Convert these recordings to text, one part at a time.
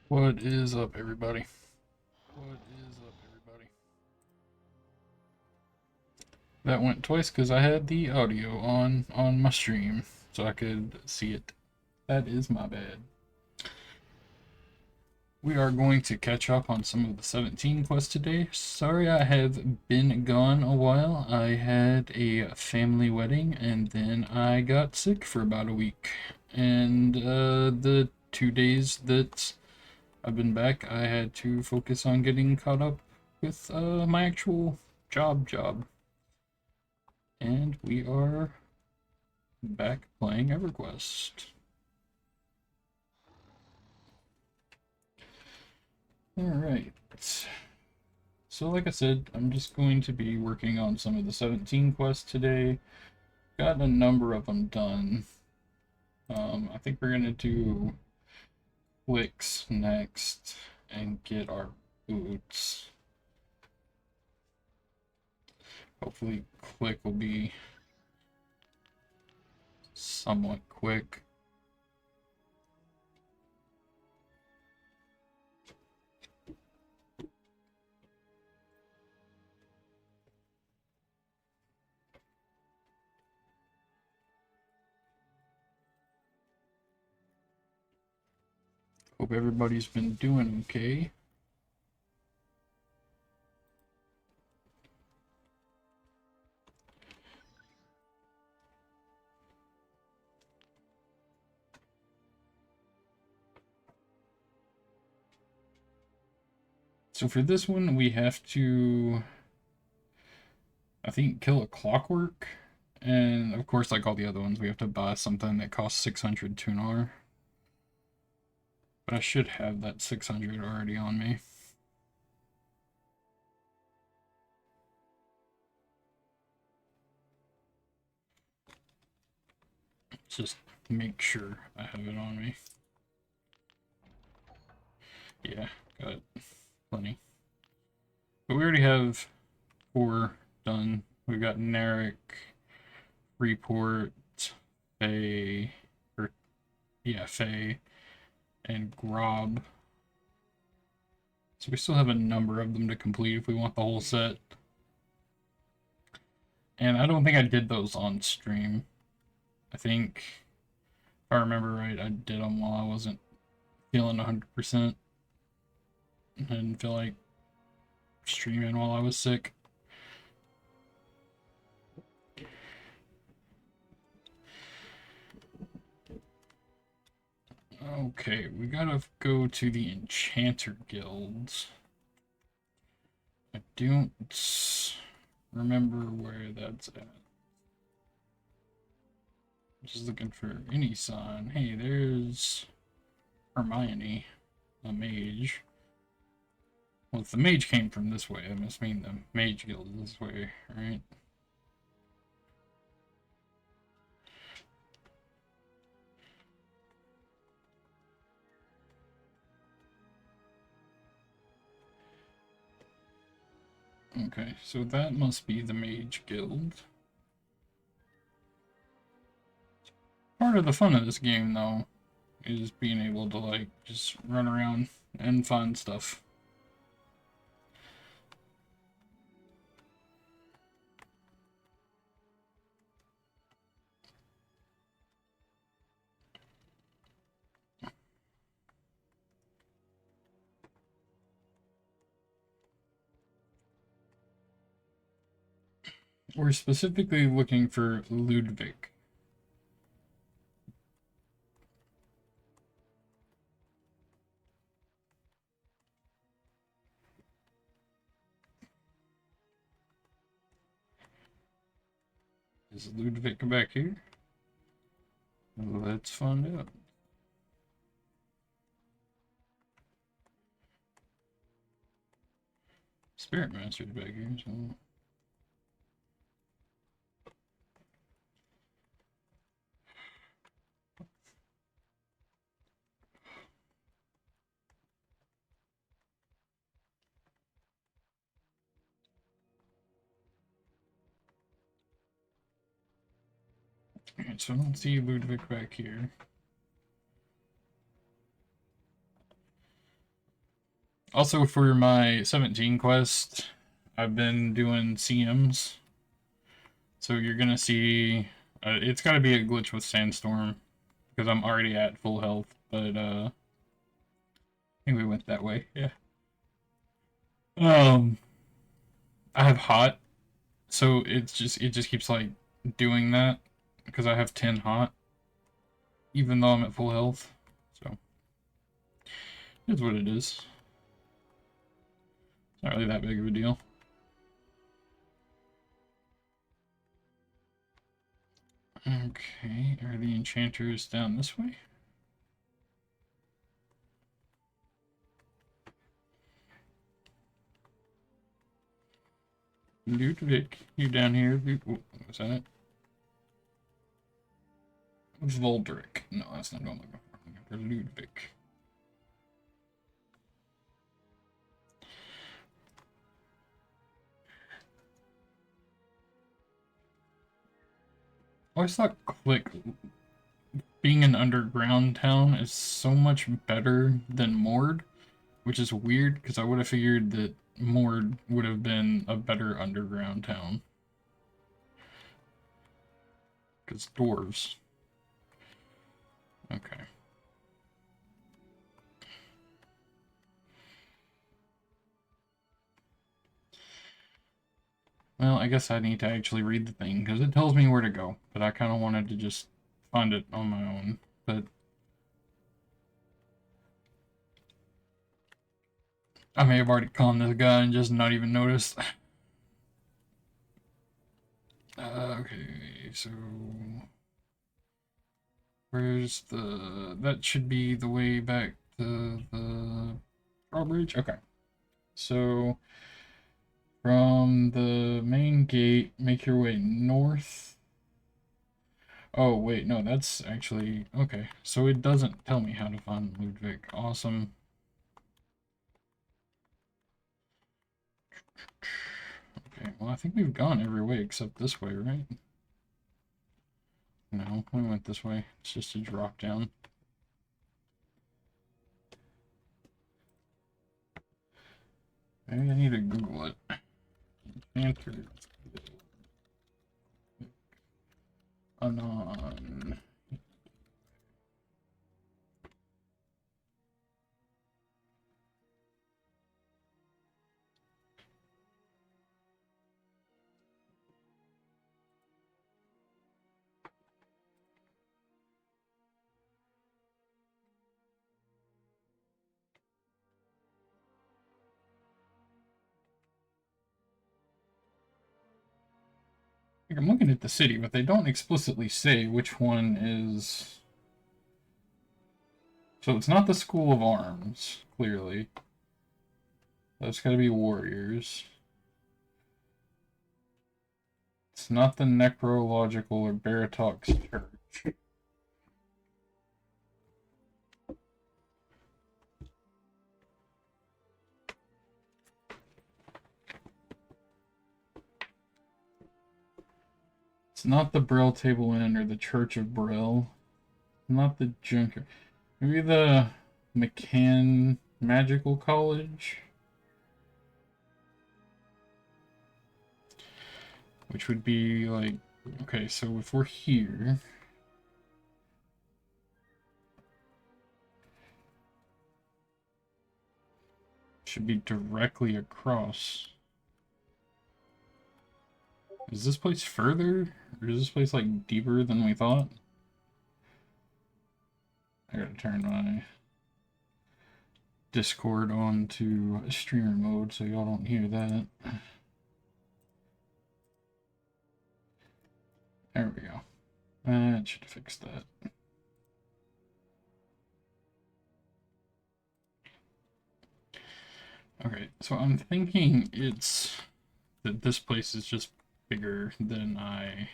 What is up, everybody? What is up, everybody? That went twice because I had the audio on my stream, so I could see it. That is my bad. We are going to catch up on some of the 17 quests today. Sorry I have been gone a while. I had a family wedding, and then I got sick for about a week. And the 2 days that I've been back, I had to focus on getting caught up with my actual job. And we are back playing EverQuest. Alright. So like I said, I'm just going to be working on some of the 17 quests today. Got a number of them done. I think we're going to do clicks next and get our boots. Hopefully click will be somewhat quick. Hope everybody's been doing okay. So for this one, we have to, I think, kill a clockwork. And of course, like all the other ones, we have to buy something that costs 600 tunar. But I should have that 600 already on me. Just make sure I have it on me. Yeah, got plenty. But we already have 4 done. We've got Narek, Freeport, Faye, Faye, and Grob. So we still have a number of them to complete if we want the whole set. And I don't think I did those on stream. I think, if I remember right, I did them while I wasn't feeling 100%. I didn't feel like streaming while I was sick. Okay, we gotta go to the Enchanter Guilds. I don't remember where that's at. Just looking for any sign. Hey, there's Hermione, a mage. Well, if the mage came from this way, that must mean the mage guild is this way, right? Okay, so that must be the mage guild. Part of the fun of this game, though, is being able to, like, just run around and find stuff. We're specifically looking for Ludwig. Is Ludwig back here? Let's find out. Spirit Master's back here, so... Alright, so I don't see Ludwig back here. Also, for my 17 quest, I've been doing CMs. So you're gonna see, it's gotta be a glitch with Sandstorm, because I'm already at full health, but I think we went that way, yeah. I have hot, so it just keeps like doing that, because I have 10 hot, even though I'm at full health, so it's what it is. It's not really that big of a deal. Okay, are the enchanters down this way? Ludwig, you down here? Oh, was that it? Voldrick. No, that's not what I'm looking for. I'm looking for Ludwig. I always thought Click, being an underground town, is so much better than Mord, which is weird because I would have figured that Mord would have been a better underground town. Because dwarves. Okay. Well, I guess I need to actually read the thing, because it tells me where to go, but I kind of wanted to just find it on my own, but I may have already conned this guy and just not even noticed. Okay, so where's the... That should be the way back to the drawbridge? Okay. So from the main gate, make your way north. Oh, wait, no, that's actually... Okay, so it doesn't tell me how to find Ludwig. Awesome. Okay, well, I think we've gone every way except this way, right? No, we went this way. It's just a drop down. Maybe I need to Google it. Enter. Anon. Like, I'm looking at the city, but they don't explicitly say which one is... So it's not the School of Arms, clearly. That's gotta be warriors. It's not the Necrological or Baratox Church. It's not the Brill Table Inn or the Church of Brill. Not the Junker. Maybe the McCann Magical College? Which would be like... Okay, so if we're here... Should be directly across. Is this place further? Or is this place like deeper than we thought? I gotta turn my Discord on to streamer mode so y'all don't hear that. There we go. That should fix that. Okay, so I'm thinking it's that this place is just bigger than I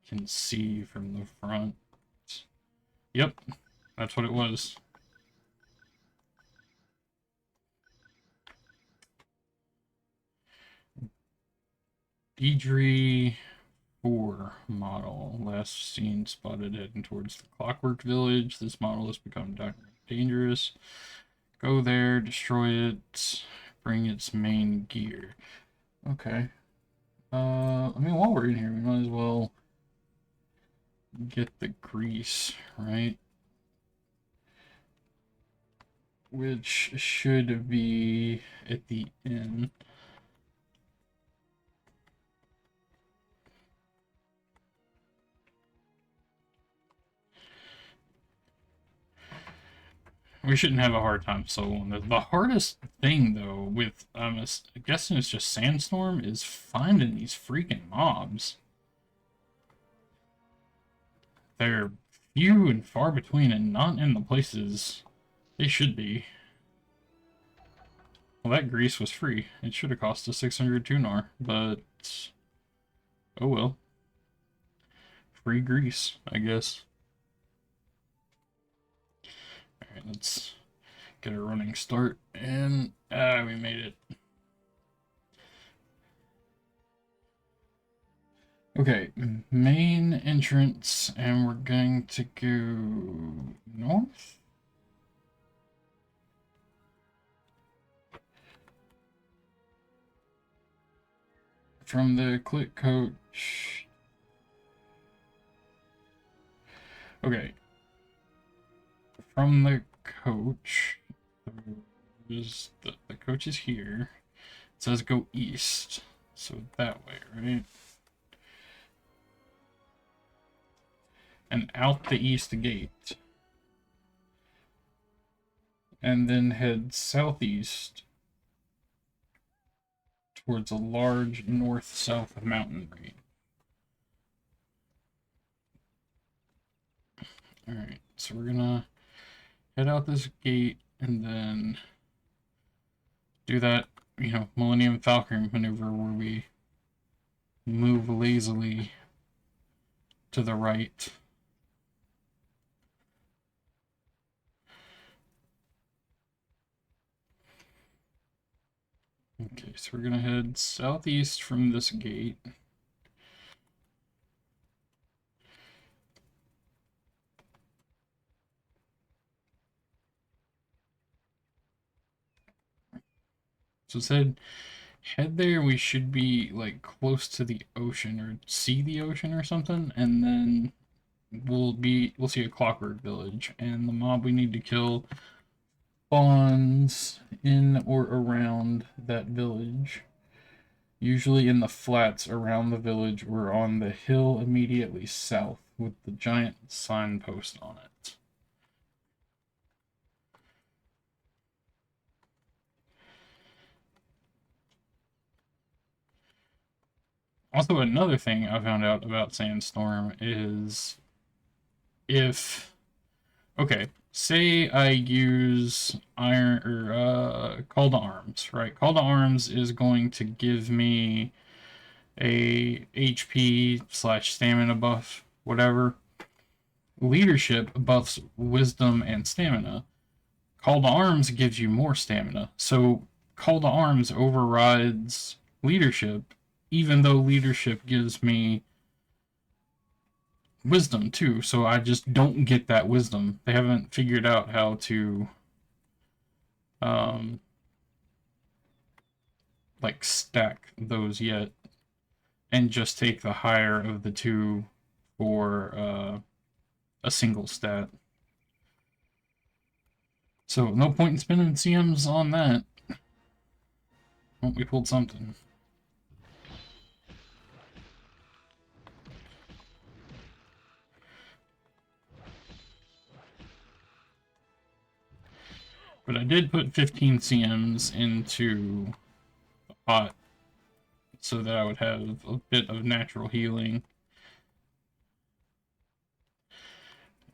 can see from the front. Yep, that's what it was. Deidre 4 model. Last seen spotted heading towards the Clockwork Village. This model has become dangerous. Go there, destroy it, bring its main gear. Okay. I mean, while we're in here, we might as well get the grease, right? Which should be at the end. We shouldn't have a hard time soloing this. The hardest thing, though, with, I'm guessing it's just Sandstorm, is finding these freaking mobs. They're few and far between and not in the places they should be. Well, that grease was free. It should have cost us 600 tunar, but oh well. Free grease, I guess. Alright, let's get a running start, and we made it. Okay, main entrance, and we're going to go north. From the click coach. Okay. From the coach, the coach is here. It says go east, so that way, right? And out the east gate. And then head southeast towards a large north-south mountain range. Alright, so we're gonna head out this gate and then do that, you know, Millennium Falcon maneuver where we move lazily to the right. Okay, so we're gonna head southeast from this gate. So it said head there, we should be like close to the ocean or see the ocean or something, and then we'll see a Clockwork Village, and the mob we need to kill spawns in or around that village. Usually in the flats around the village or on the hill immediately south with the giant signpost on it. Also, another thing I found out about Sandstorm is if, okay, say I use iron or Call to Arms, right? Call to Arms is going to give me a HP / stamina buff, whatever. Leadership buffs wisdom and stamina. Call to Arms gives you more stamina. So Call to Arms overrides leadership, even though leadership gives me wisdom too. So I just don't get that wisdom. They haven't figured out how to like stack those yet, and just take the higher of the two for a single stat. So no point in spending CMs on that. Well, we pulled something. But I did put 15 CMs into the pot so that I would have a bit of natural healing.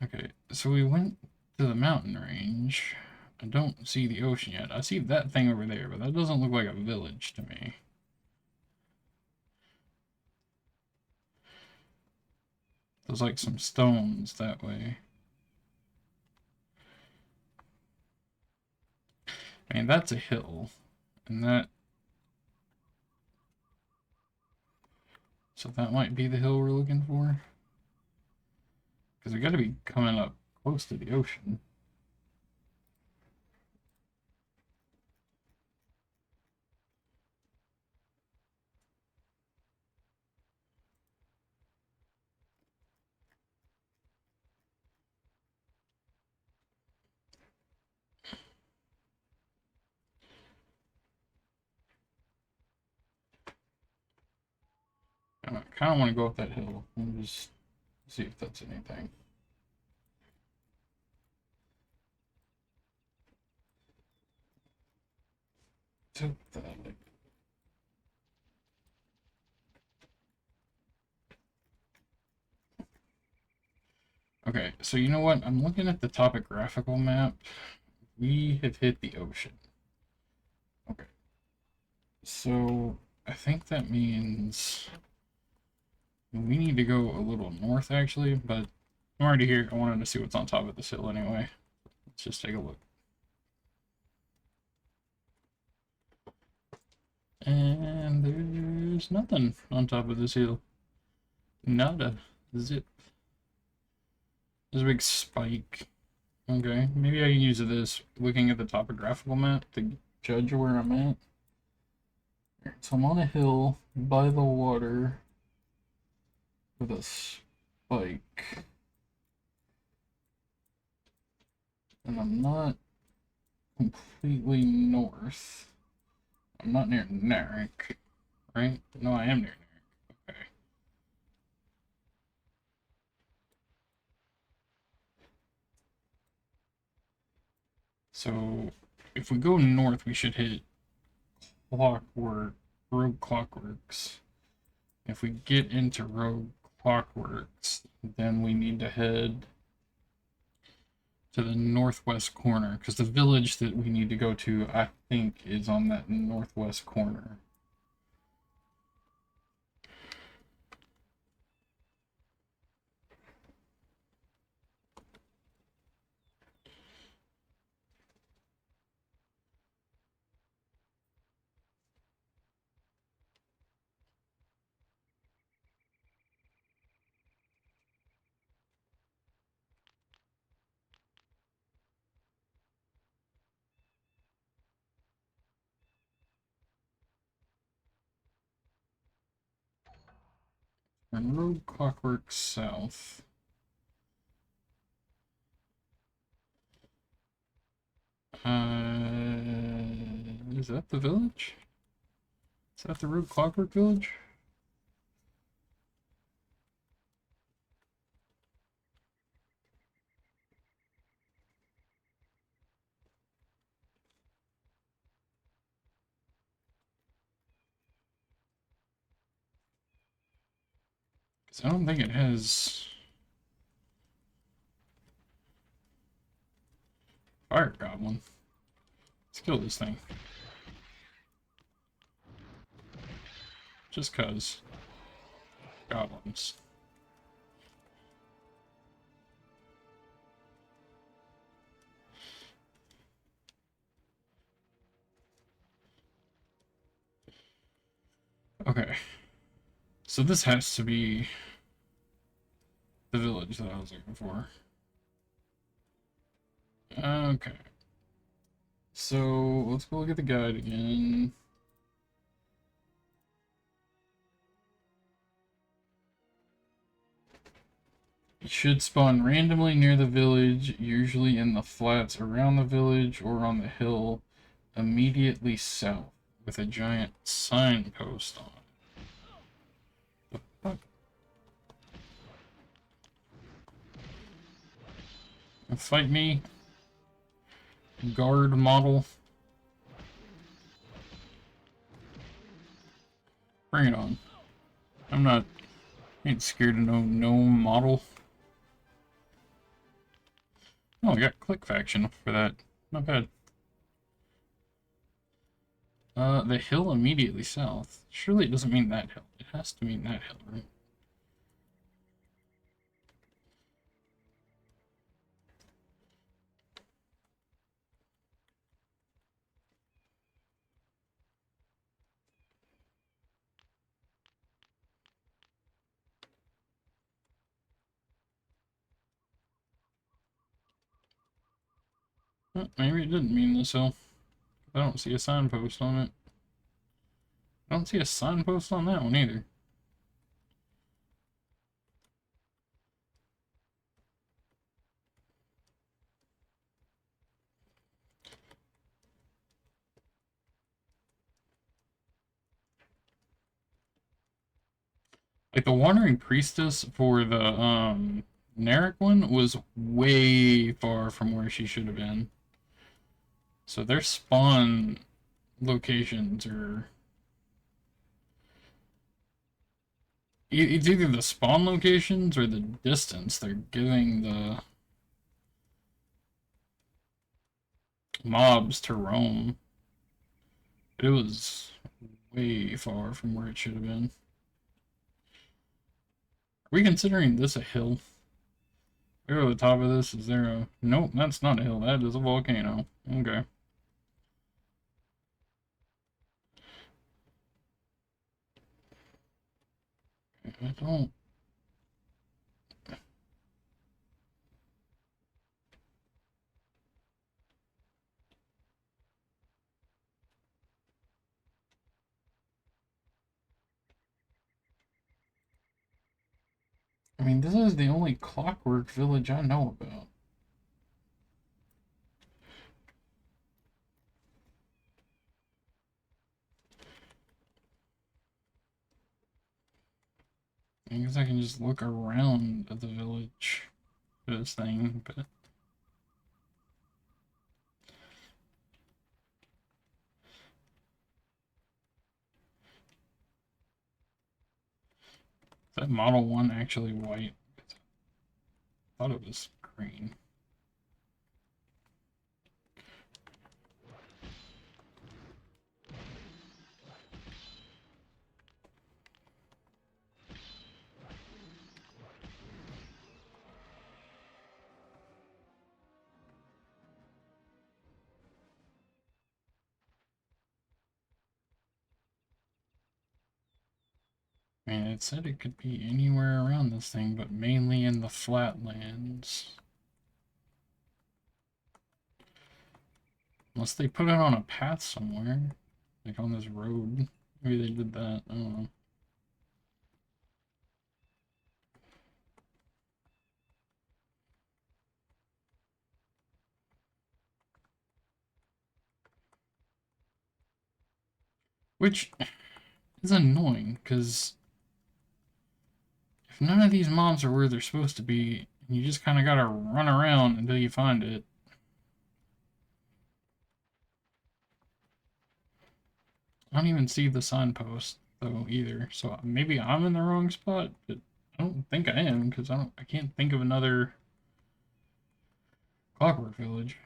Okay, so we went to the mountain range. I don't see the ocean yet. I see that thing over there, but that doesn't look like a village to me. There's like some stones that way. I mean, that's a hill. And that... So that might be the hill we're looking for. Because we got to be coming up close to the ocean. I kind of want to go up that hill and just see if that's anything. Took that. Okay, so you know what? I'm looking at the topographical map. We have hit the ocean. Okay. So I think that means we need to go a little north, actually, but I'm already here. I wanted to see what's on top of this hill anyway. Let's just take a look. And there's nothing on top of this hill. Nada. Zip. There's a big spike. Okay, maybe I can use this looking at the topographical map to judge where I'm at. So I'm on a hill by the water with a spike. And I'm not completely north. I'm not near Narek, right? No, I am near Narek. Okay. So if we go north, we should hit Rogue Clockworks. If we get into Rogue Clockworks, then we need to head to the northwest corner, because the village that we need to go to, I think, is on that northwest corner. And Rogue Clockwork South. Is that the village? Is that the Rogue Clockwork village? Because I don't think it has Fire Goblin. Let's kill this thing. Just cause. Goblins. Okay. So this has to be the village that I was looking for. Okay. So let's go look at the guide again. It should spawn randomly near the village, usually in the flats around the village or on the hill immediately south, with a giant signpost on it. The fuck? Fight me, guard model. Bring it on. Ain't scared of no gnome model. Oh, I got click faction for that. Not bad. The hill immediately south. Surely it doesn't mean that hill. It has to mean that hill, right? Maybe it didn't mean this hill. I don't see a signpost on it. I don't see a signpost on that one either. Like the Wandering Priestess for the Narek one was way far from where she should have been. So their spawn locations are it's either the spawn locations or the distance they're giving the mobs to roam. It was way far from where it should have been. Are we considering this a hill? Where at the top of this is there a... Nope, that's not a hill. That is a volcano. Okay. I don't... I mean, this is the only clockwork village I know about. I guess I can just look around at the village for this thing, but... Is that Model 1 actually white? I thought it was green. I mean, it said it could be anywhere around this thing, but mainly in the flatlands. Unless they put it on a path somewhere. Like on this road. Maybe they did that. I don't know. Which is annoying, because if none of these mobs are where they're supposed to be, you just kind of gotta run around until you find it. I don't even see the signpost, though, either. So maybe I'm in the wrong spot, but I don't think I am, because I can't think of another Clockwork Village.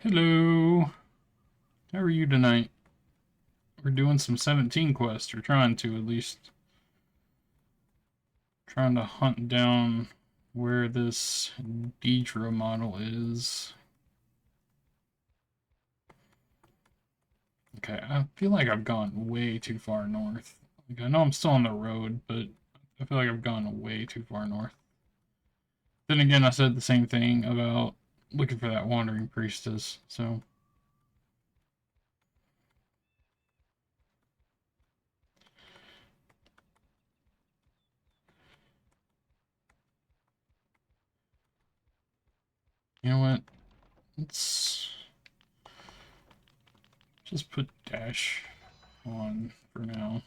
Hello! How are you tonight? We're doing some 17 quests, or trying to, at least. Trying to hunt down where this Deidre model is. Okay, I feel like I've gone way too far north. Like, I know I'm still on the road, but I feel like I've gone way too far north. Then again, I said the same thing about looking for that wandering priestess, so... You know what? Let's just put dash on for now.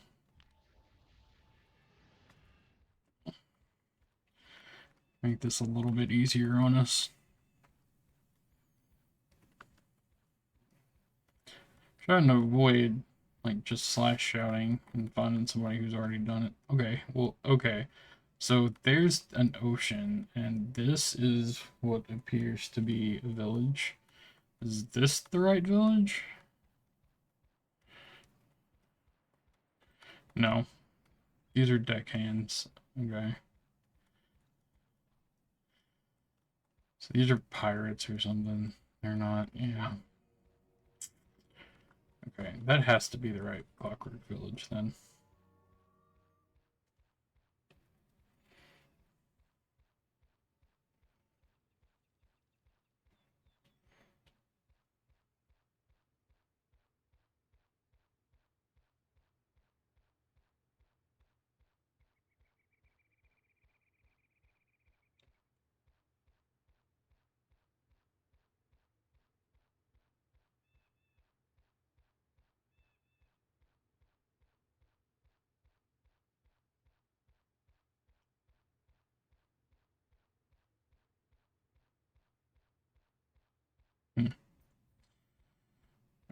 Make this a little bit easier on us. Trying to avoid like just slash shouting and finding somebody who's already done it. Okay, well, okay. So there's an ocean, and this is what appears to be a village. Is this the right village? No. These are deckhands. Okay. So these are pirates or something. They're not, yeah. Okay, that has to be the right Clockwork Village then.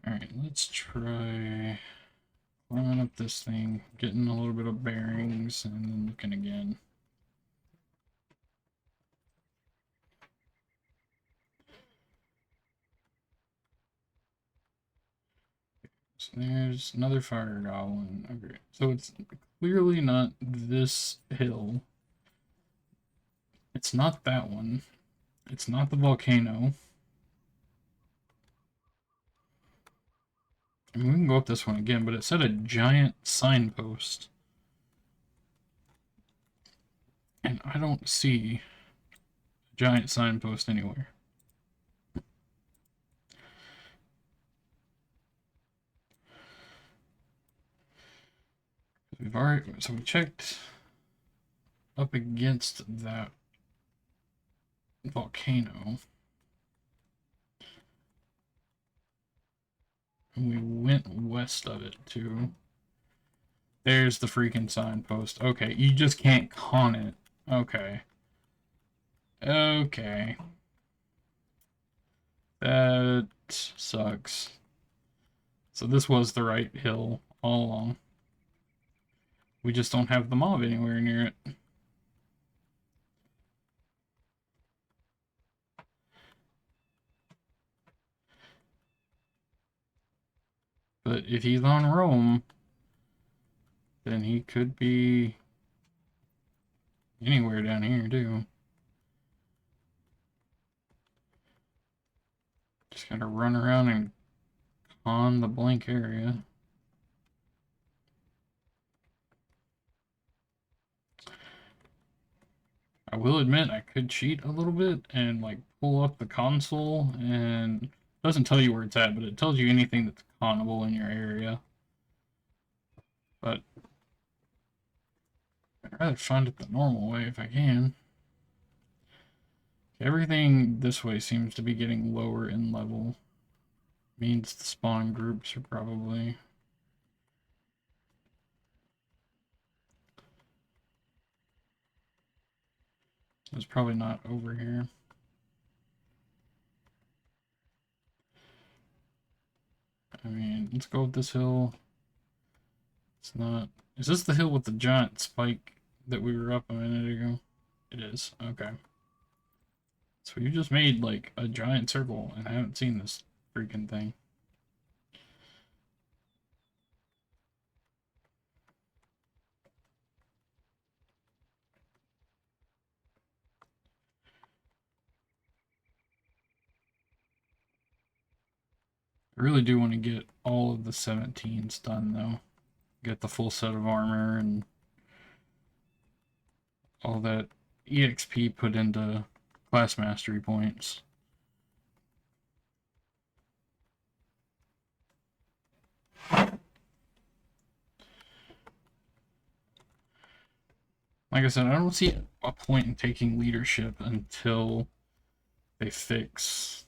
Alright, let's try climbing up this thing, getting a little bit of bearings, and then looking again. So there's another fire goblin. Okay, so it's clearly not this hill. It's not that one. It's not the volcano. I mean, we can go up this one again, but it said a giant signpost. And I don't see a giant signpost anywhere. We've already, so we checked up against that volcano. And we went west of it too. There's the freaking signpost. Okay, you just can't con it. Okay. Okay. That sucks. So this was the right hill all along. We just don't have the mob anywhere near it. But if he's on Rome, then he could be anywhere down here too. Just gotta run around and con the blank area. I will admit I could cheat a little bit and like pull up the console, and it doesn't tell you where it's at, but it tells you anything that's connable in your area. But I'd rather find it the normal way if I can. Everything this way seems to be getting lower in level. Means the spawn groups are probably... It's probably not over here. I mean, let's go with this hill. It's not... Is this the hill with the giant spike that we were up a minute ago? It is. Okay. So you just made, like, a giant circle, and I haven't seen this freaking thing. I really do want to get all of the 17s done, though. Get the full set of armor and all that EXP put into class mastery points. Like I said, I don't see a point in taking leadership until they fix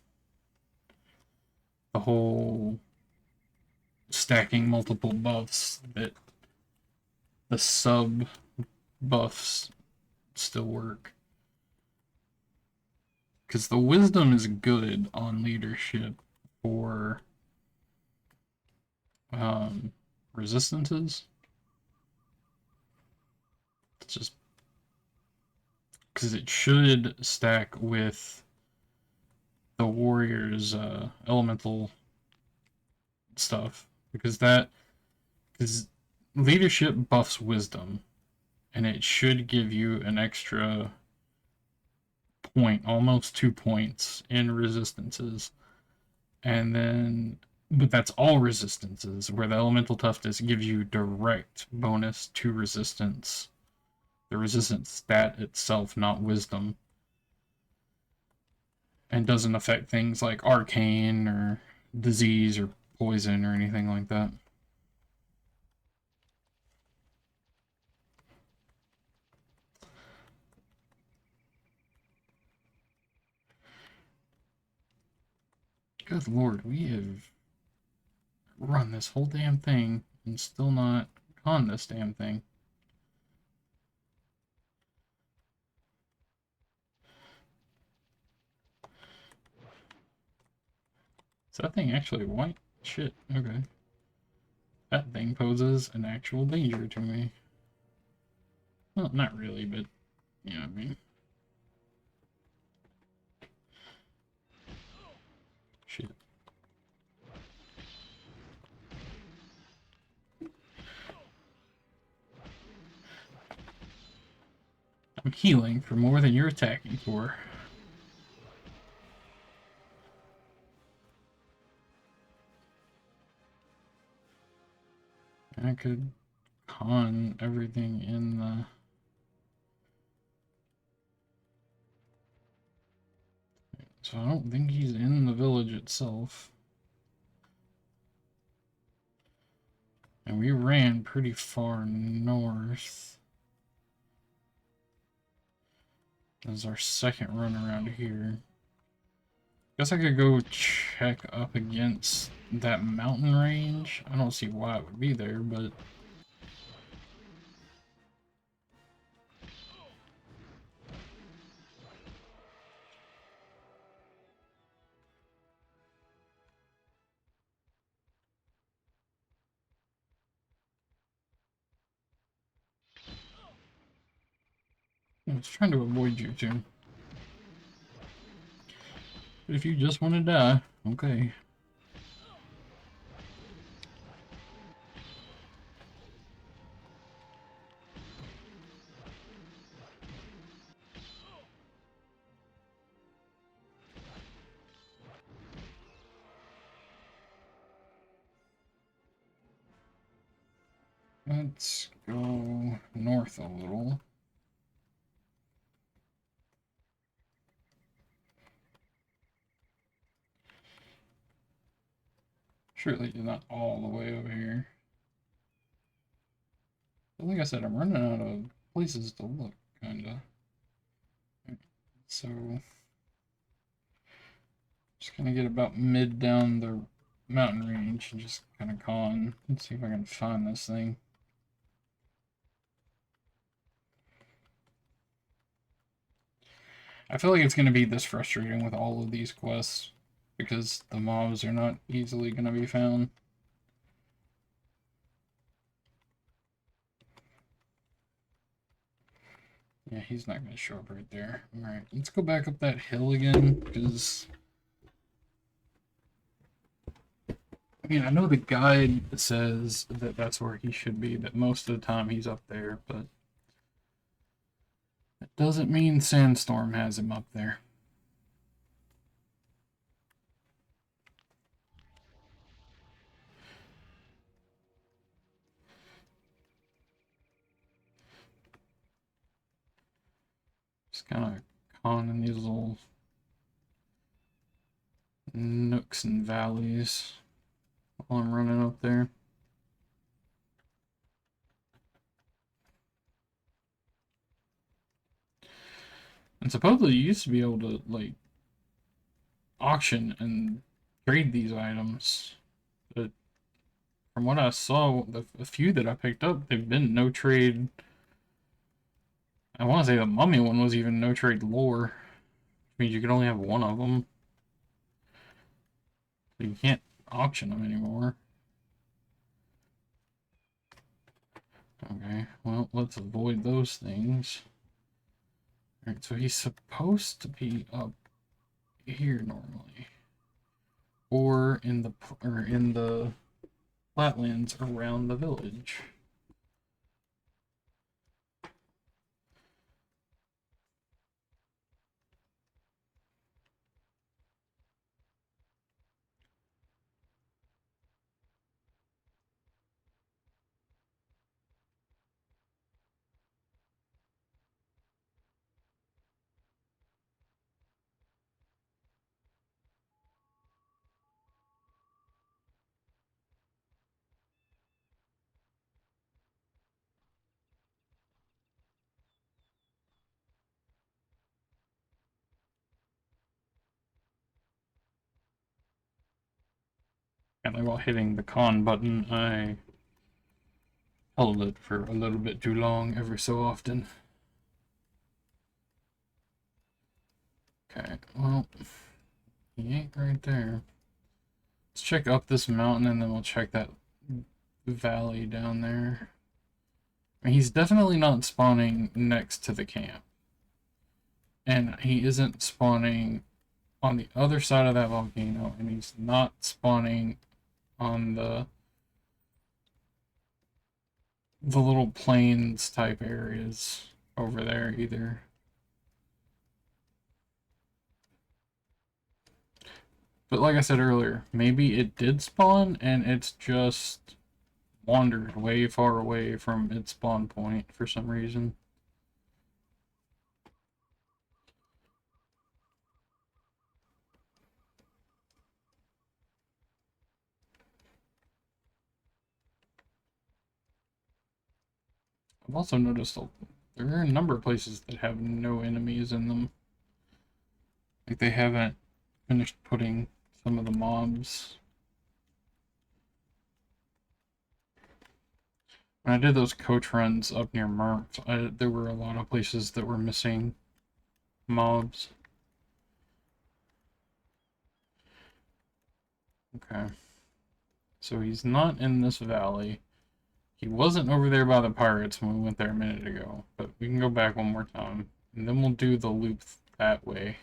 the whole stacking multiple buffs that the sub buffs still work. Because the wisdom is good on leadership for resistances. It's just because it should stack with the warrior's elemental stuff, because leadership buffs wisdom, and it should give you an extra point, almost 2 points in resistances. And then But that's all resistances, where the elemental toughness gives you direct bonus to resistance. The resistance stat itself, not wisdom. And doesn't affect things like arcane or disease or poison or anything like that. Good lord, we have run this whole damn thing and still not on this damn thing. Is that thing actually white? Shit, okay. That thing poses an actual danger to me. Well, not really, but you know what I mean. Shit. I'm healing for more than you're attacking for. I could con everything in the... So I don't think he's in the village itself. And we ran pretty far north. This is our second run around here. Guess I could go check up against that mountain range. I don't see why it would be there, but... I was trying to avoid you two. But if you just want to die, okay. Let's go north a little. Surely you're not all the way over here. But like I said, I'm running out of places to look, kinda. So, just gonna get about mid down the mountain range and just kind of con and see if I can find this thing. I feel like it's going to be this frustrating with all of these quests because the mobs are not easily going to be found. Yeah, he's not going to show up right there. Alright, let's go back up that hill again, because... I mean, I know the guide says that that's where he should be, that most of the time he's up there, but... It doesn't mean Sandstorm has him up there. Just kind of conning these little nooks and valleys while I'm running up there. And supposedly you used to be able to, like, auction and trade these items. But from what I saw, the few that I picked up, they've been no trade. I want to say the mummy one was even no trade lore. Which means you could only have one of them. So you can't auction them anymore. Okay, well, let's avoid those things. Alright, so he's supposed to be up here normally. Or in the flatlands around the village. Apparently while hitting the con button, I held it for a little bit too long every so often. Okay, well, he ain't right there. Let's check up this mountain and then we'll check that valley down there. I mean, he's definitely not spawning next to the camp. And he isn't spawning on the other side of that volcano, and he's not spawning on the little plains type areas over there either. But like I said earlier, maybe it did spawn and it's just wandered way far away from its spawn point for some reason. I've also noticed there are a number of places that have no enemies in them. Like they haven't finished putting some of the mobs. When I did those coach runs up near Merck, there were a lot of places that were missing mobs. Okay. So he's not in this valley. He wasn't over there by the pirates when we went there a minute ago, but we can go back one more time, and then we'll do the loop that way,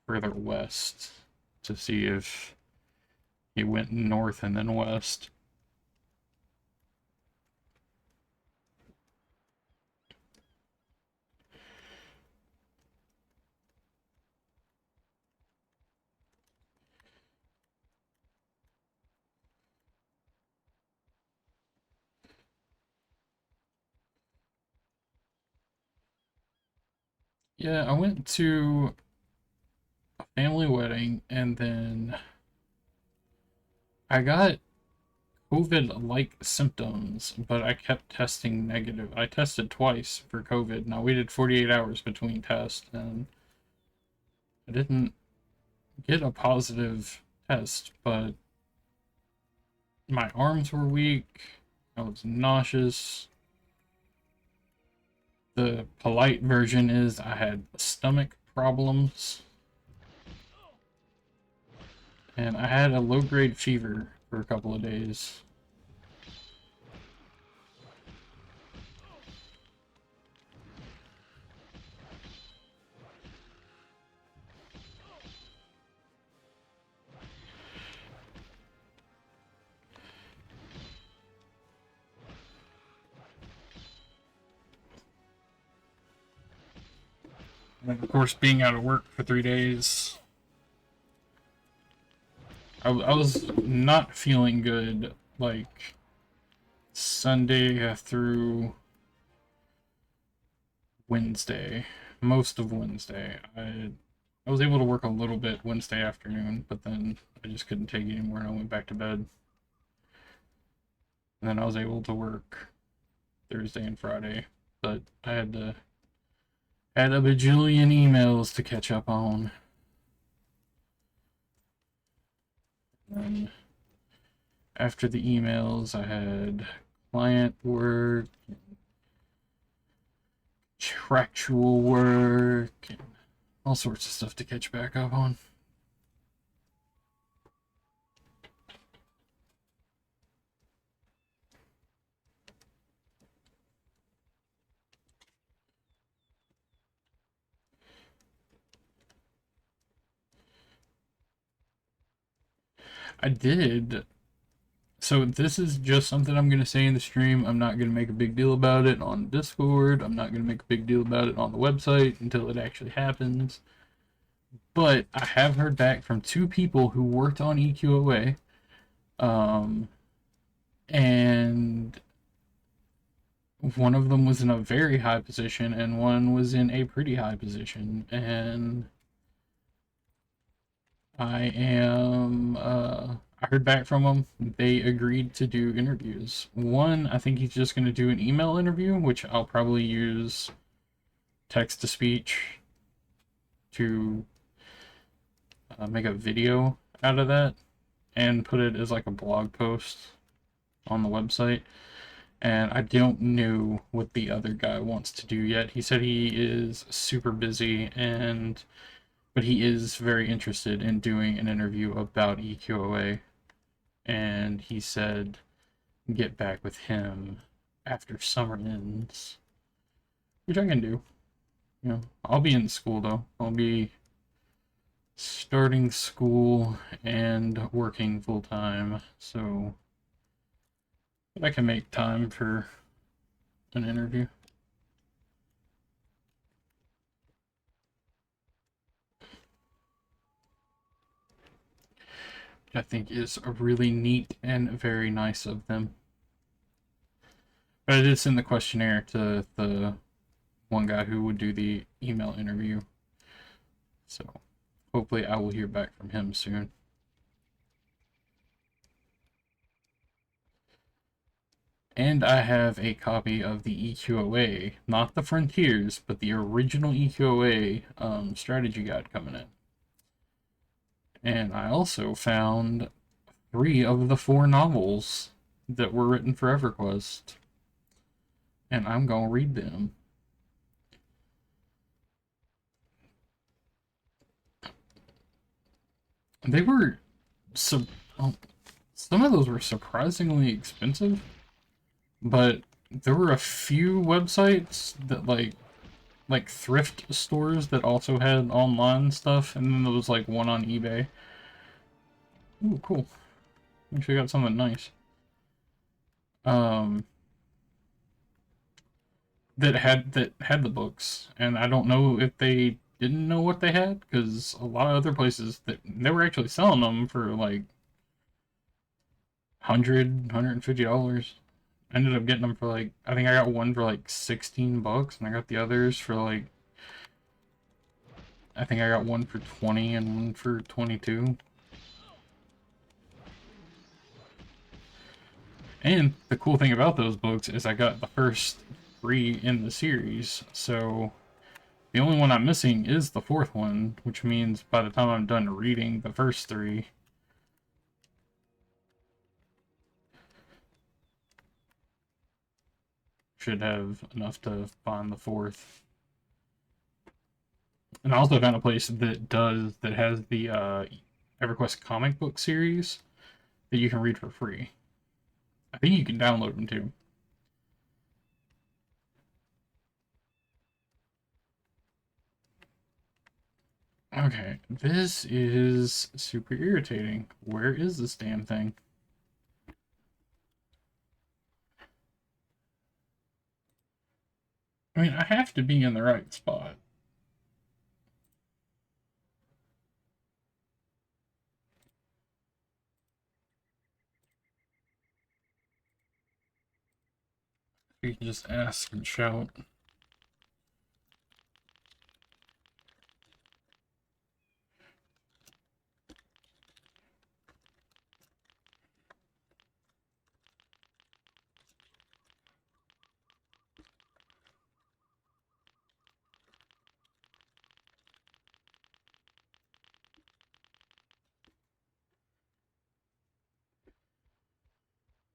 further west, to see if he went north and then west. Yeah, I went to a family wedding, and then I got COVID-like symptoms, but I kept testing negative. I tested twice for COVID, and I waited 48 hours between tests, and I didn't get a positive test, but my arms were weak, I was nauseous. The polite version is I had stomach problems, and I had a low-grade fever for a couple of days. And of course, being out of work for 3 days, I was not feeling good, like, Sunday through Wednesday, most of Wednesday. I was able to work a little bit Wednesday afternoon, but then I just couldn't take it anymore and I went back to bed. And then I was able to work Thursday and Friday, but I had a bajillion emails to catch up on. And after the emails, I had client work, contractual work, and all sorts of stuff to catch back up on. I did. So this is just something I'm going to say in the stream. I'm not going to make a big deal about it on Discord. I'm not going to make a big deal about it on the website until it actually happens. But I have heard back from 2 people who worked on EQOA. And one of them was in a very high position and one was in a pretty high position. And I heard back from them. They agreed to do interviews. One, I think he's just going to do an email interview, which I'll probably use text to speech to make a video out of that. and put it as like a blog post on the website. And I don't know what the other guy wants to do yet. He said he is super busy, but he is very interested in doing an interview about EQOA. And he said get back with him after summer ends, which I can do. You know, I'll be in school though. I'll be starting school and working full time, so I can make time for an interview. I think is really neat and very nice of them. But I did send the questionnaire to the one guy who would do the email interview, so hopefully I will hear back from him soon. And I have a copy of the EQOA, not the Frontiers, but the original EQOA strategy guide coming in. And I also found 3 of the 4 novels that were written for EverQuest. And I'm going to read them. They were... some of those were surprisingly expensive. But there were a few websites that like thrift stores that also had online stuff, and then there was like one on eBay. Ooh, cool. Actually got something nice. That had the books, and I don't know if they didn't know what they had, because a lot of other places that they were actually selling them for like $150. I ended up getting them for like, I think I got one for like $16, and I got the others for like, I think I got one for 20 and one for 22. And the cool thing about those books is I got the first 3 in the series, so the only one I'm missing is the 4th one, which means by the time I'm done reading the first 3, should have enough to find the 4th. And I also found a place that has the EverQuest comic book series that you can read for free. I think you can download them too. Okay, this is super irritating. Where is this damn thing? I mean, I have to be in the right spot. You can just ask and shout.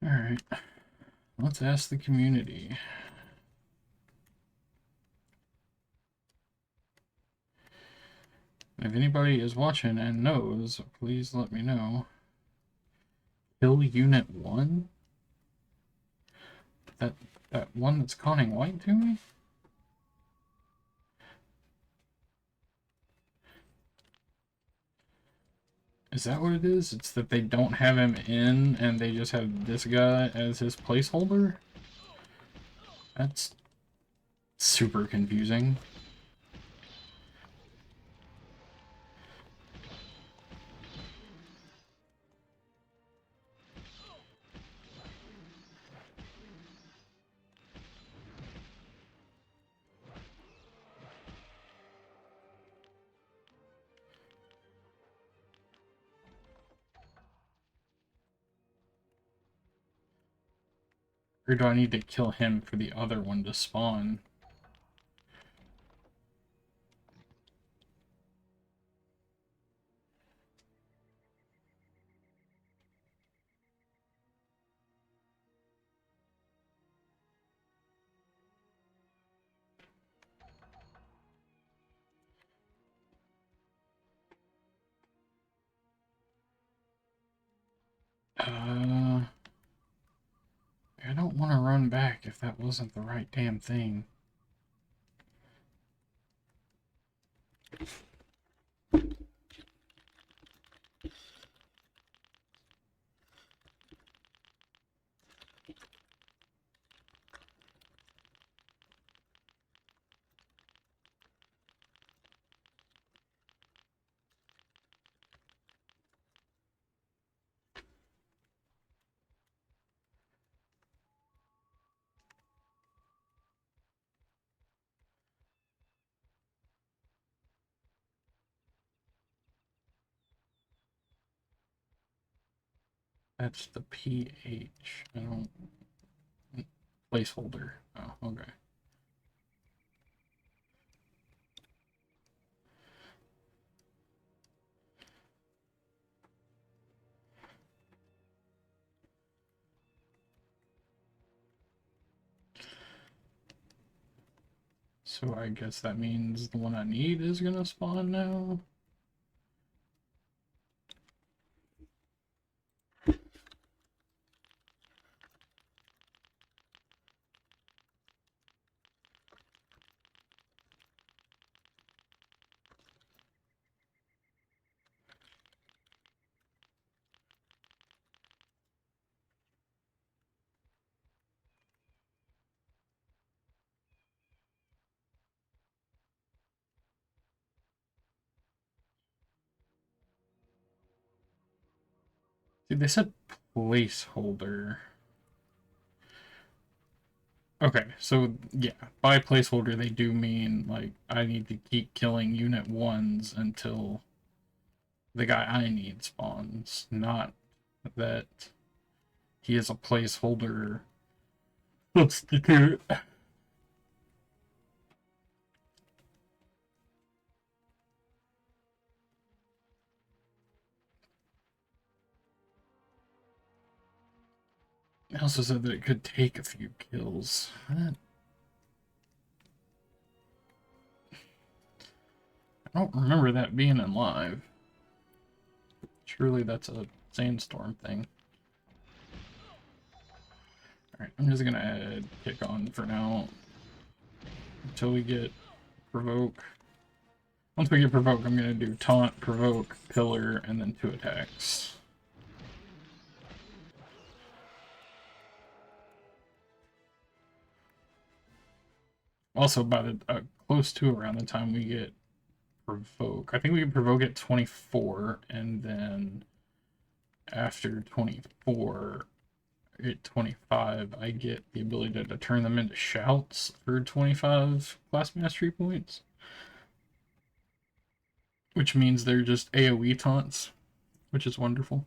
Alright, let's ask the community. If anybody is watching and knows, please let me know. Kill Unit 1? That one that's conning white to me? Is that what it is? It's that they don't have him in and they just have this guy as his placeholder? That's super confusing. Or do I need to kill him for the other one to spawn? I don't want to run back if that wasn't the right damn thing. That's the pH. I don't... Placeholder. Oh, okay. So I guess that means the one I need is gonna spawn now. Dude, they said placeholder. Okay, so yeah, by placeholder they do mean like I need to keep killing unit 1s until the guy I need spawns, not that he is a placeholder substitute. It also said that it could take a few kills. I don't remember that being in live. Surely that's a sandstorm thing. Alright, I'm just gonna add kick on for now until we get provoke. Once we get provoke, I'm gonna do taunt, provoke, pillar, and then 2 attacks. Also, by the close to around the time we get provoke, I think we can provoke at 24, and then after 24, at 25, I get the ability to turn them into shouts for 25 class mastery points, which means they're just AoE taunts, which is wonderful.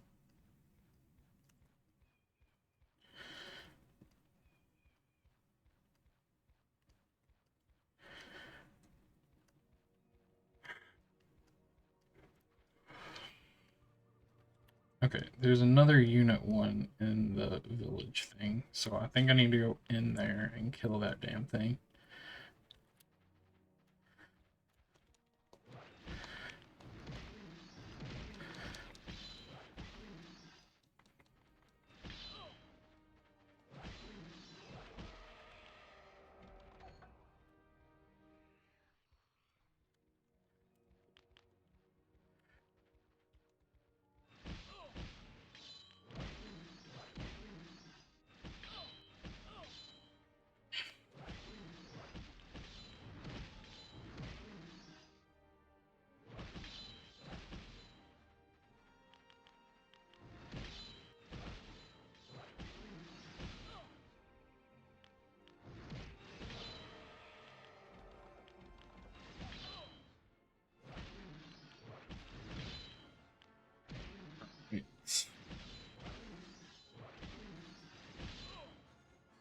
Okay, there's another unit 1 in the village thing, so I think I need to go in there and kill that damn thing.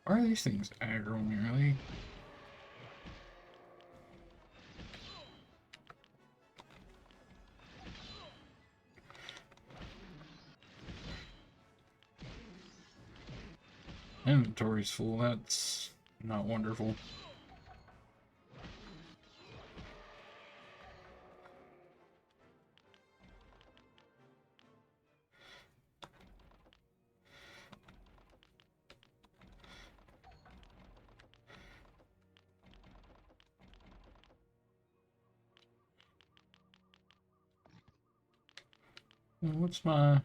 Why are these things aggro nearly? Inventory's full, that's not wonderful. What's my...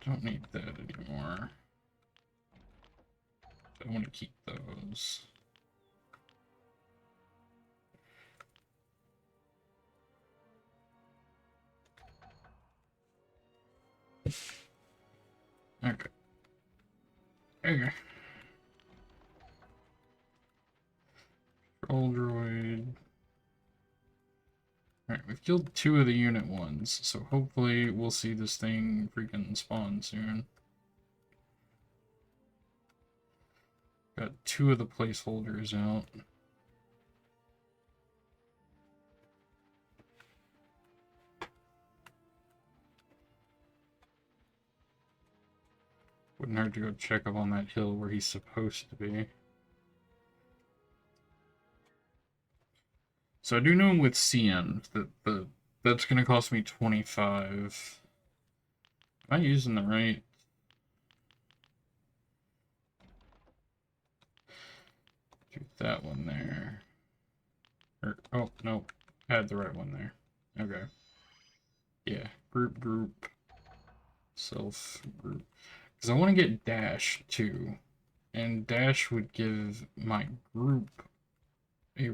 Don't need that anymore. I want to keep those. Okay. Okay. Troll droid. Alright, we've killed 2 of the unit ones, so hopefully we'll see this thing freaking spawn soon. Got 2 of the placeholders out. Wouldn't hurt to go check up on that hill where he's supposed to be. So I do know with CM that that's gonna cost me 25. Am I using the right? Do that one there. Or, oh, no. I had the right one there. Okay. Yeah. Group. Self group. Because I want to get dash too. And dash would give my group a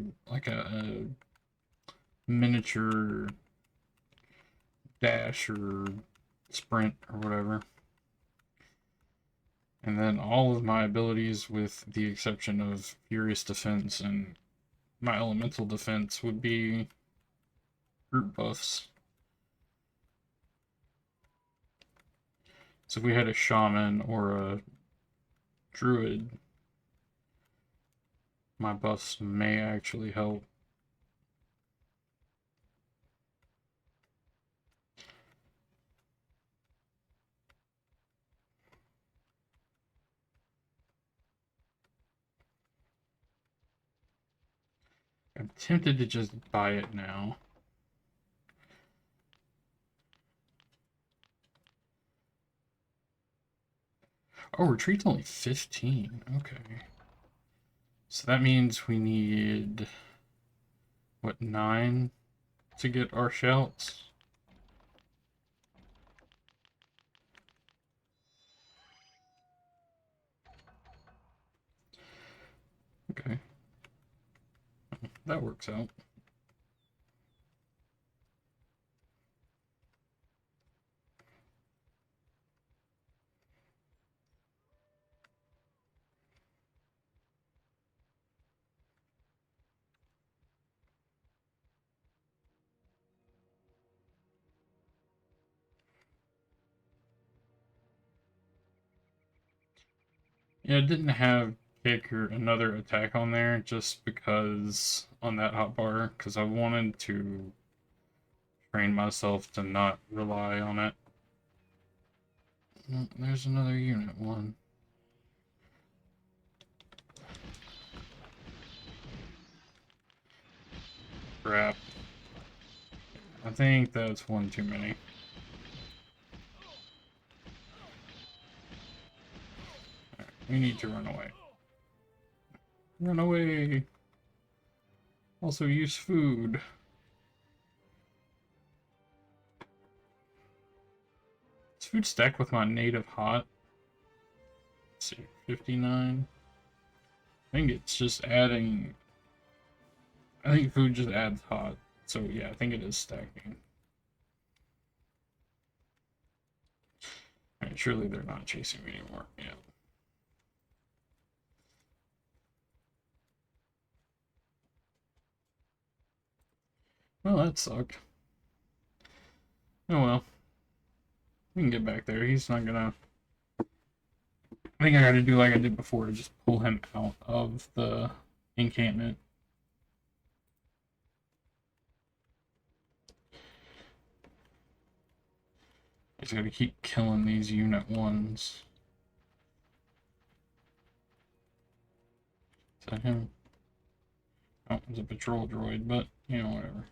miniature dash or sprint or whatever. And then all of my abilities, with the exception of Furious Defense and my Elemental Defense, would be group buffs. So if we had a Shaman or a Druid, my buffs may actually help. I'm tempted to just buy it now. Oh, retreat's only 15. Okay. So that means we need, what, 9 to get our shouts? Okay. That works out. Yeah, it didn't have kick or another attack on there just because on that hotbar, because I wanted to train myself to not rely on it. Oh, there's another unit one. Crap. I think that's one too many. Alright, we need to run away. Run away! Also use food. Is food stacked with my native hot? Let's see, 59. I think it's just adding... I think food just adds hot. So yeah, I think it is stacking. Alright, surely they're not chasing me anymore. Yeah. Well, that sucked. Oh well. We can get back there. He's not gonna... I think I gotta do like I did before to just pull him out of the encampment. I just gotta keep killing these unit ones. Is that him? Oh, it's a patrol droid, but, you know, whatever.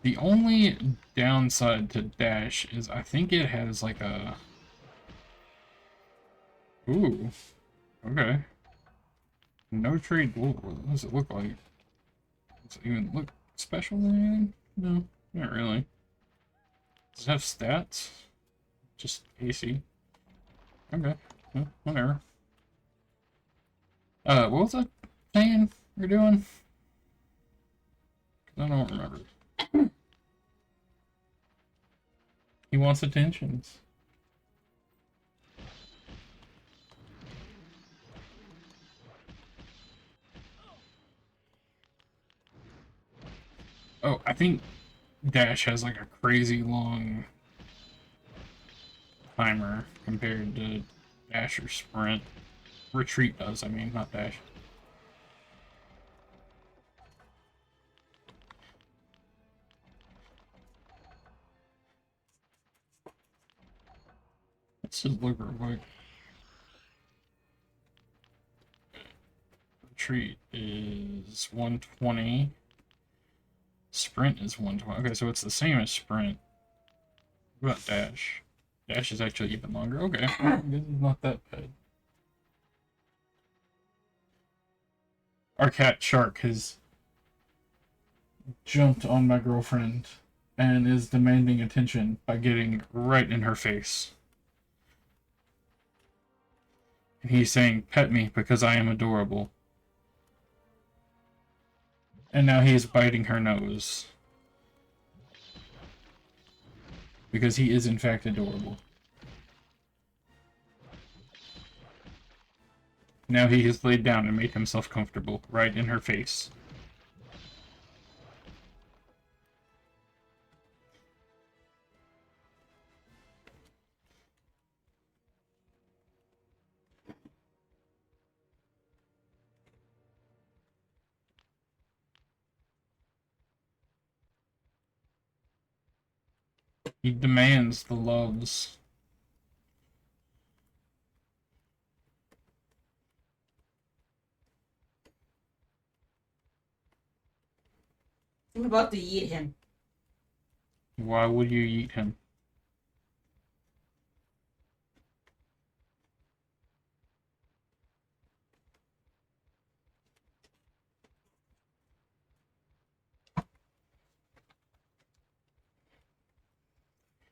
The only downside to dash is I think it has like a... Ooh, okay. No trade. What does it look like? Does it even look special or anything? No, not really. Does it have stats? Just AC. Okay, well, whatever. What was that thing you're doing? I don't remember. He wants attentions. Oh, I think Dash has like a crazy long timer compared to Dash or Sprint. Retreat does, I mean, not Dash. Let's just look real quick. Retreat is 120. Sprint is 120. Okay, so it's the same as Sprint. What about Dash? Dash is actually even longer. Okay, this is not that bad. Our cat Shark has jumped on my girlfriend and is demanding attention by getting right in her face. And he's saying, "Pet me because I am adorable." And now he's biting her nose. Because he is in fact adorable. Now he has laid down and made himself comfortable right in her face. He demands the loves. I'm about to eat him. Why would you eat him?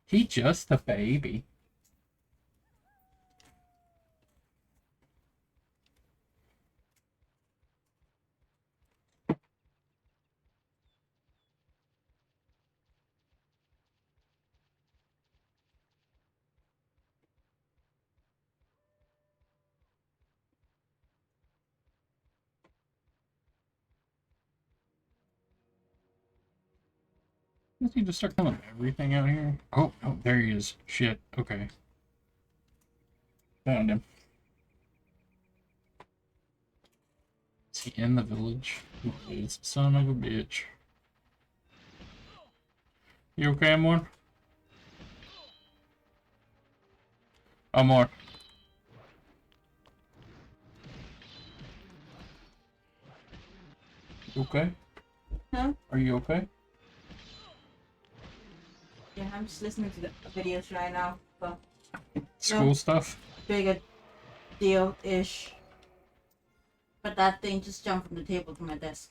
He just a baby. Does he just start killing everything out here? Oh, oh, there he is. Shit. Okay. Found him. Is he in the village? He is. Son of a bitch. You okay, Amor? Amor. You okay? Huh? Are you okay? Yeah, I'm just listening to the videos right now. But School no stuff? bigger deal-ish. But that thing just jumped from the table to my desk.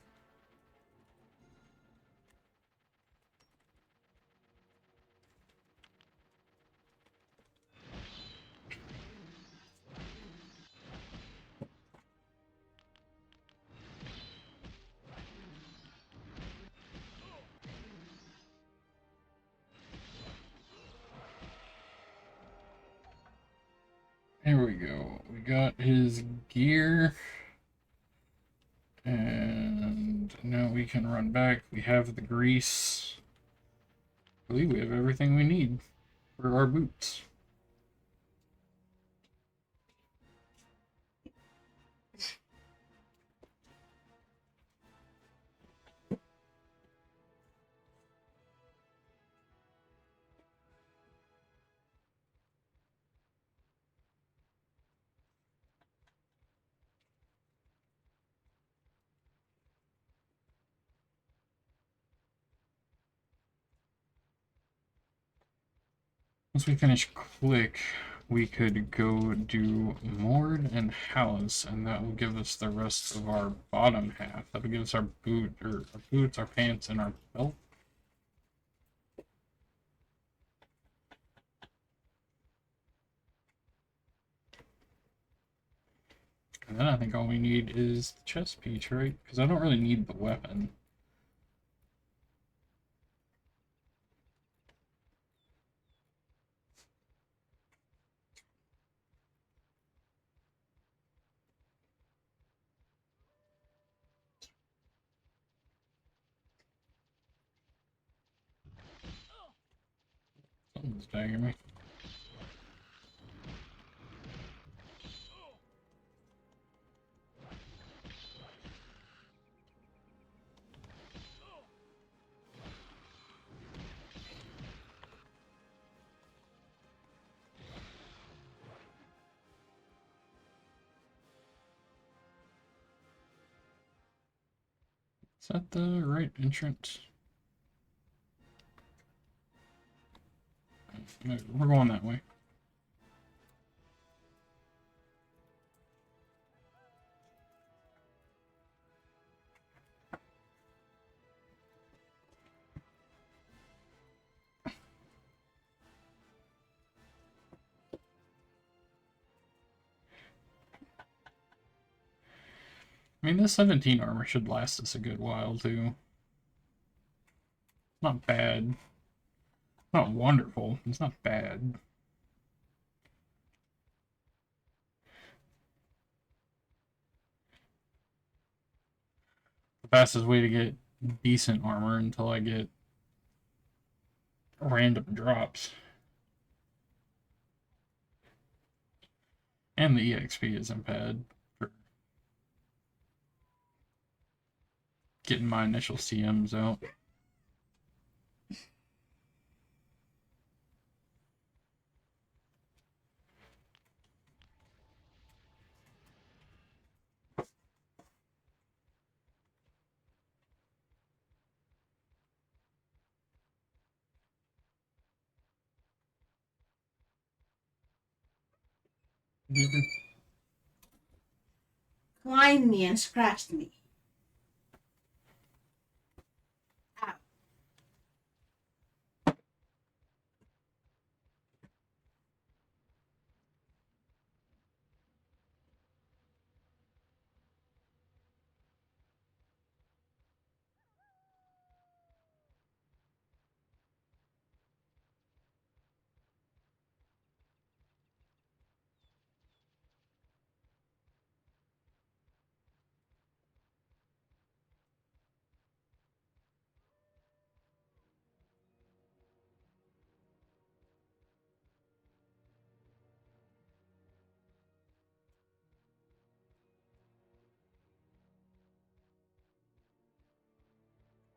Here we go. We got his gear. And now we can run back. We have the grease. I believe we have everything we need for our boots. Once we finish click, we could go do moored and house, and that will give us the rest of our bottom half. That'll give us our boots, our pants, and our belt. And then I think all we need is the chest piece, right? Because I don't really need the weapon. Something's daggering me. Is that the right entrance? No, we're going that way. I mean, this 17 armor should last us a good while, too. Not bad. Not wonderful. It's not bad. The fastest way to get decent armor until I get random drops. And the EXP isn't bad for getting my initial CMs out. Climbed me and scratched me. Ow.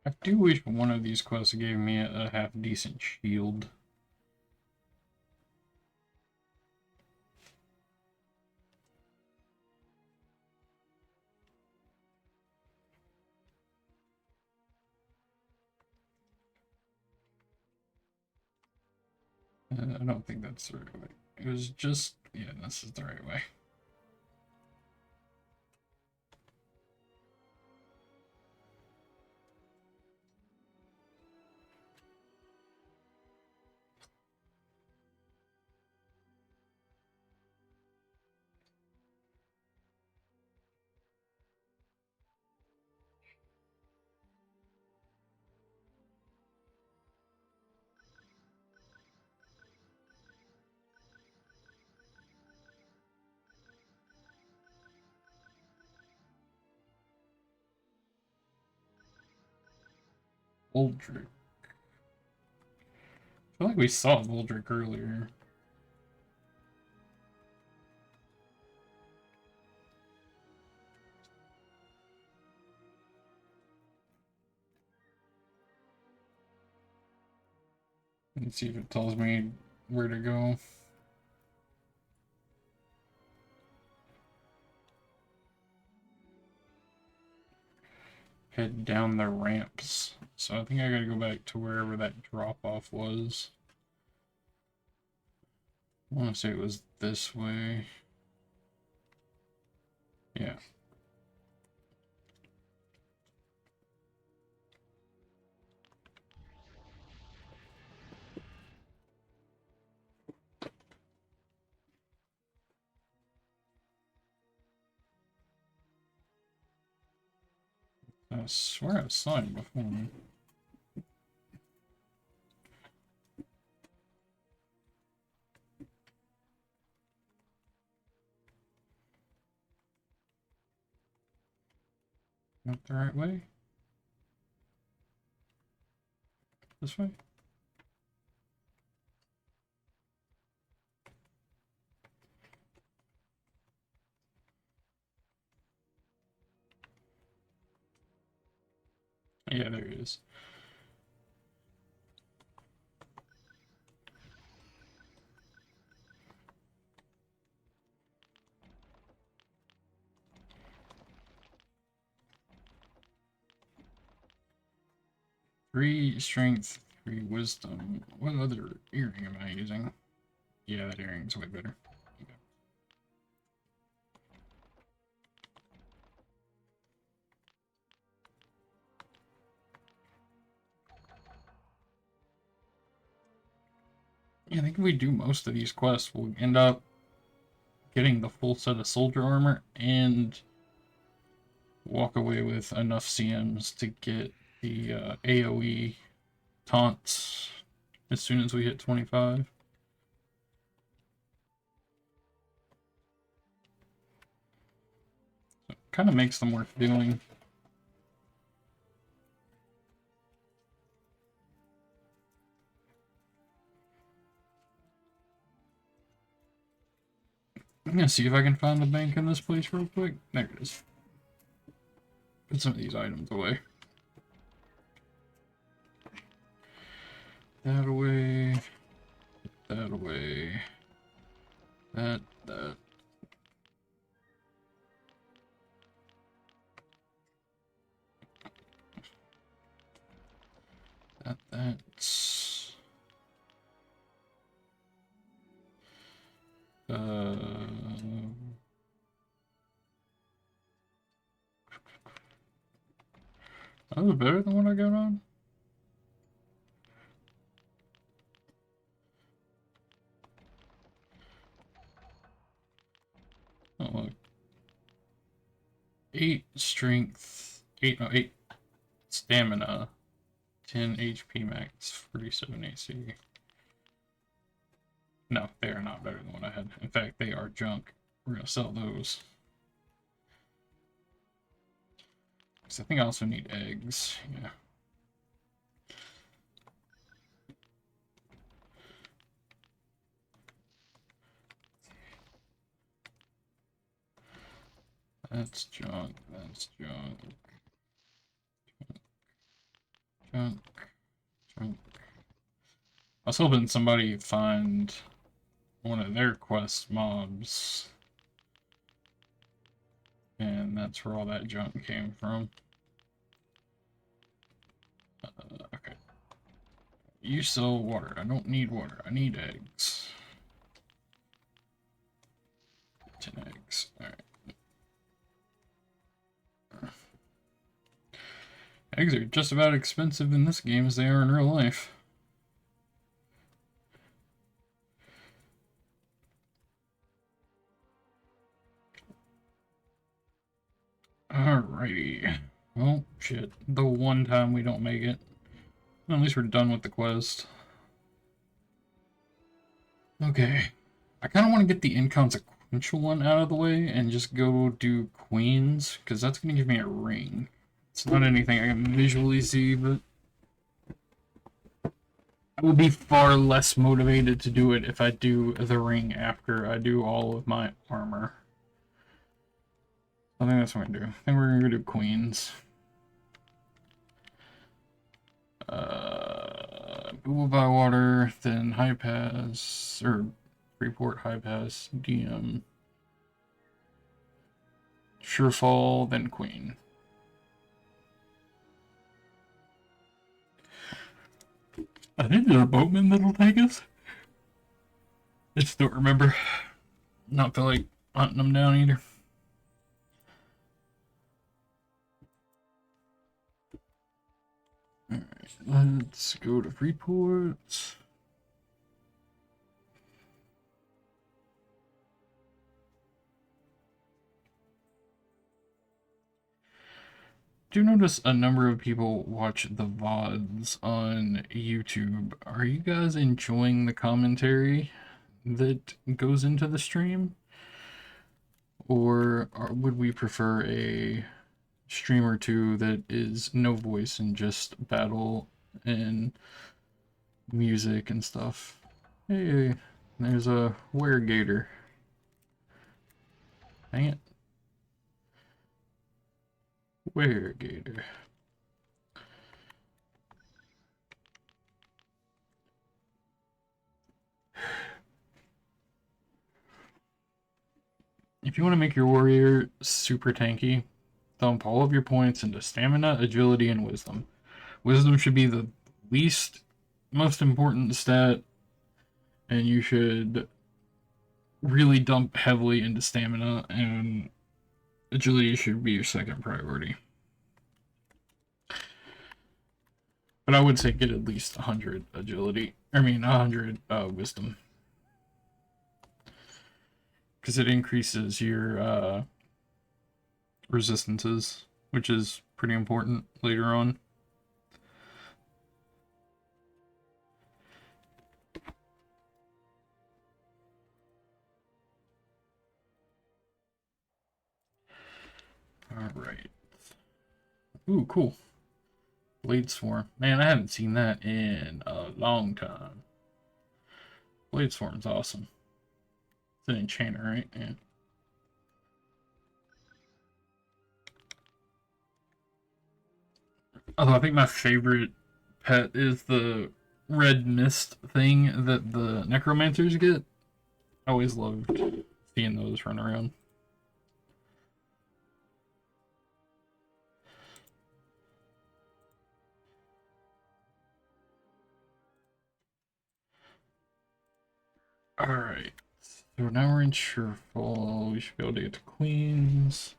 I do wish one of these quests gave me a half-decent shield. I don't think that's the right way. It was just... yeah, this is the right way. Voldrick. I feel like we saw Voldrick earlier. Let's see if it tells me where to go. Head down the ramps. So I think I gotta go back to wherever that drop-off was. I want to say it was this way. Yeah. I swear I saw it before. Not the right way? This way? Yeah, there it is. Three strength, three wisdom. What other earring am I using? Yeah, that earring's way better. Okay. Yeah, I think if we do most of these quests, we'll end up getting the full set of soldier armor and walk away with enough CMs to get the AoE taunts as soon as we hit 25. So it kind of makes them worth doing. I'm gonna see if I can find the bank in this place real quick. There it is. Put some of these items away. That away. That away. That. That's. That was better than what I got on? Oh, look. 8 strength, 8 stamina, 10 HP max, 47 AC. No, they are not better than what I had. In fact, they are junk. We're gonna sell those. Because I think I also need eggs. Yeah. That's junk. That's junk. Junk. Junk. I was hoping somebody would find one of their quest mobs. And that's where all that junk came from. Okay. You sell water. I don't need water. I need eggs. 10 eggs. Alright. Eggs are just about expensive in this game as they are in real life. Alrighty. Well, shit. The one time we don't make it. Well, at least we're done with the quest. Okay. I kind of want to get the inconsequential one out of the way and just go do queens, because that's going to give me a ring. It's not anything I can visually see, but I will be far less motivated to do it if I do the ring after I do all of my armor. I think that's what I'm going to do. I think we're going to go do queens. Google by water, then high pass, or Freeport high pass, DM. Surefall, then queen. I think there's a boatman that'll take us. I just don't remember. Not feel like hunting them down either. Alright, let's go to Freeport. Do notice a number of people watch the VODs on YouTube. Are you guys enjoying the commentary that goes into the stream? Or would we prefer a stream or two that is no voice and just battle and music and stuff? Hey, there's a weregator. Dang it. Weregator. If you want to make your warrior super tanky, dump all of your points into stamina, agility, and wisdom. Wisdom should be the least most important stat, and you should really dump heavily into stamina, and agility should be your second priority. But I would say get at least 100 agility. 100 wisdom. Because it increases your resistances, which is pretty important later on. Alright. Ooh, cool. Blade Swarm. Man, I haven't seen that in a long time. Blade Swarm's awesome. It's an enchanter, right? Yeah. Although I think my favorite pet is the red mist thing that the necromancers get. I always loved seeing those run around. Alright. So now we're in Sherefall. We should be able to get to Queens.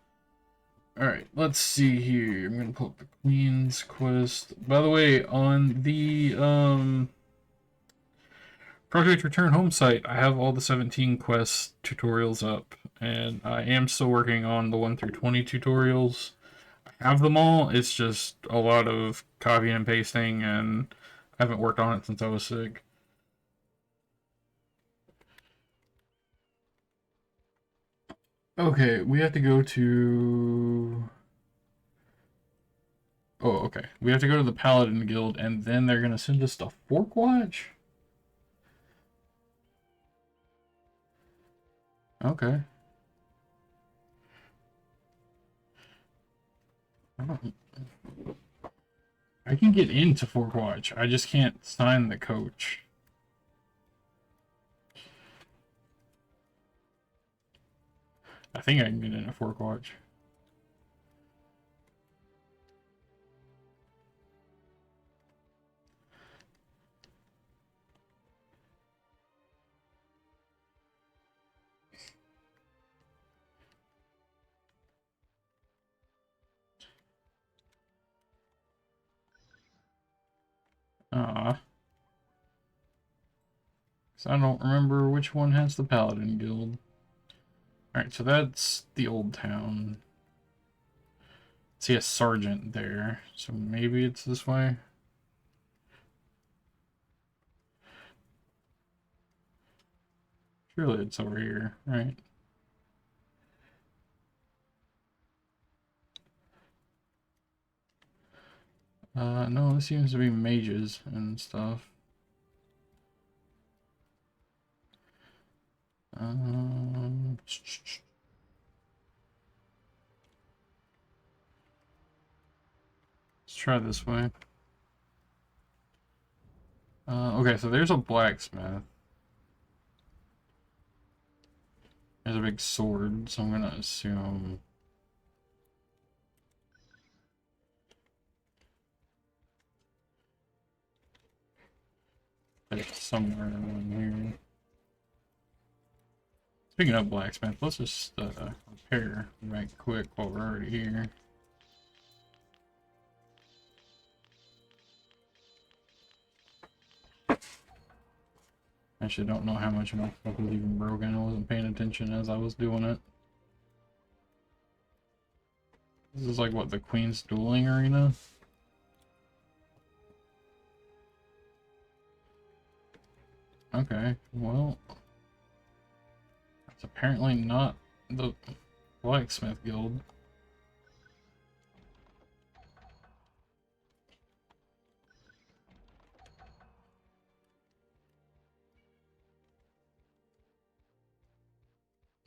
Alright, let's see here. I'm gonna pull up the Queens quest. By the way, on the Project Return Home site, I have all the 17 quest tutorials up, and I am still working on the 1 through 20 tutorials. I have them all, it's just a lot of copying and pasting, and I haven't worked on it since I was sick. Okay, we have to go to... Oh, okay. We have to go to the Paladin Guild, and then they're gonna send us to Forkwatch? Okay. I can get into Forkwatch. I just can't sign the coach. I think I can get into Forkwatch. Because I don't remember which one has the Paladin Guild. Alright, so that's the old town. See a sergeant there, so maybe it's this way. Surely it's over here, right? No, this seems to be mages and stuff. Let's try this way. Okay, so there's a blacksmith. There's a big sword, so I'm gonna assume... that it's somewhere around here. Speaking of blacksmith, let's just repair right quick while we're already here. Actually, don't know how much of my stuff was even broken. I wasn't paying attention as I was doing it. This is like what, the Queen's Dueling Arena? Okay, well, it's apparently not the Blacksmith Guild.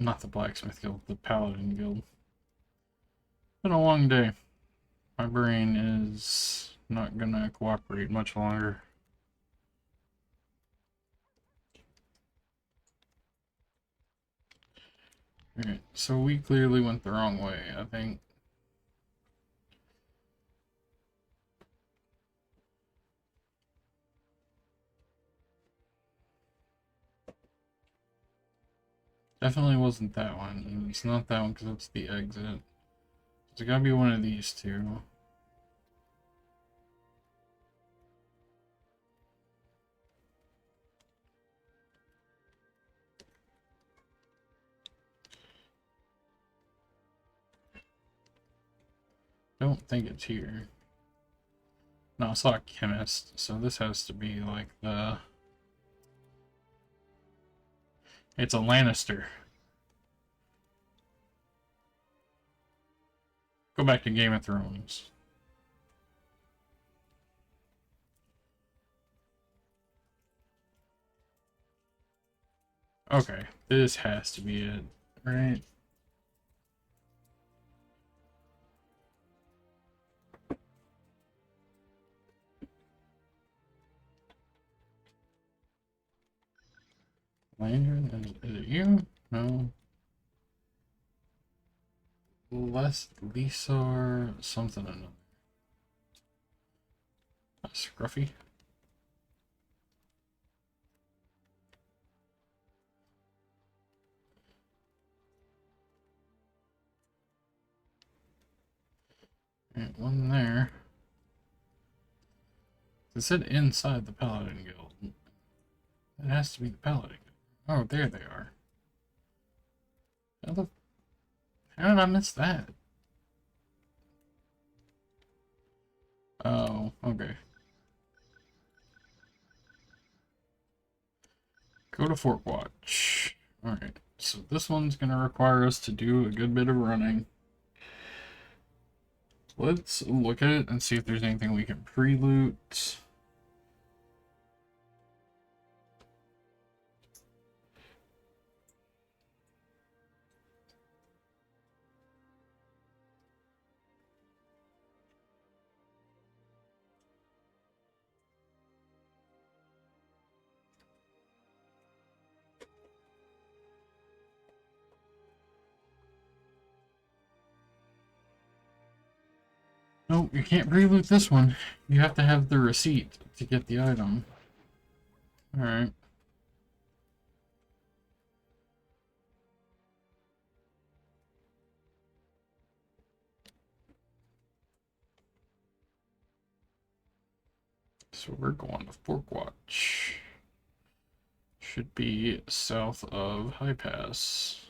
Not the Blacksmith Guild, the Paladin Guild. Been a long day. My brain is not gonna cooperate much longer. Alright, so we clearly went the wrong way, I think. Definitely wasn't that one. And it's not that one because it's the exit. It's gotta be one of these two. Don't think it's here. No, I saw a chemist, so this has to be like the... It's a Lannister. Go back to Game of Thrones. Okay, this has to be it, right? Lantern, is it you? No. Less Lisar something or another. Scruffy. Alright, one there. It said inside the Paladin Guild. It has to be the Paladin Guild. Oh, there they are. How did I miss that? Oh, okay. Go to Forkwatch. Alright, so this one's going to require us to do a good bit of running. Let's look at it and see if there's anything we can pre-loot. No, you can't pre-loot this one. You have to have the receipt to get the item. Alright. So we're going to Forkwatch. Should be south of High Pass.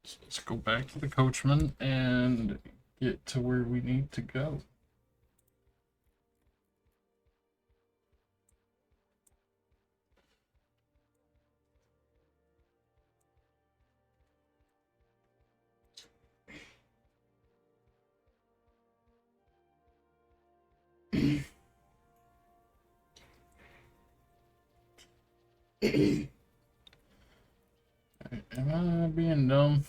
So let's go back to the coachman and get to where we need to go. Am I being dumb?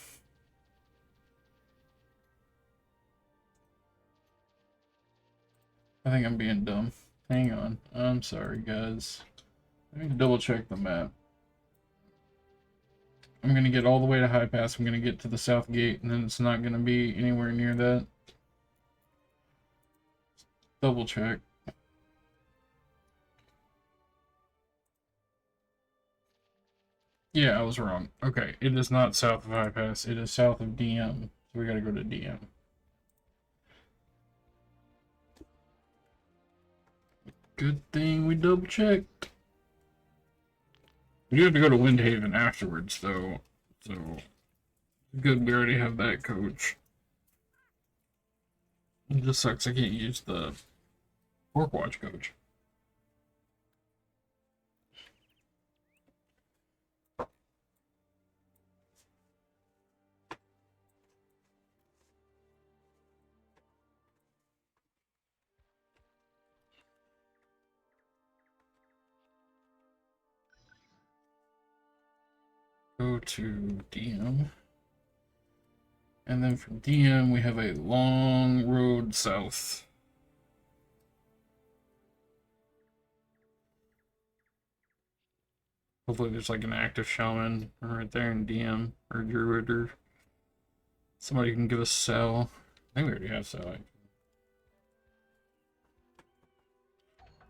I think I'm being dumb. Hang on. I'm sorry, guys. Let me double check the map. I'm gonna get all the way to High Pass. I'm gonna get to the south gate, and then it's not gonna be anywhere near that. Double check. Yeah, I was wrong. Okay, it is not south of High Pass. It is south of DM. So we gotta go to DM. Good thing we double checked. We do have to go to Windhaven afterwards, though. So good, we already have that coach. It just sucks I can't use the Forkwatch coach. Go to DM. And then from DM, we have a long road south. Hopefully there's like an active shaman right there in DM or druid or somebody who can give us Cell. I think we already have Cell.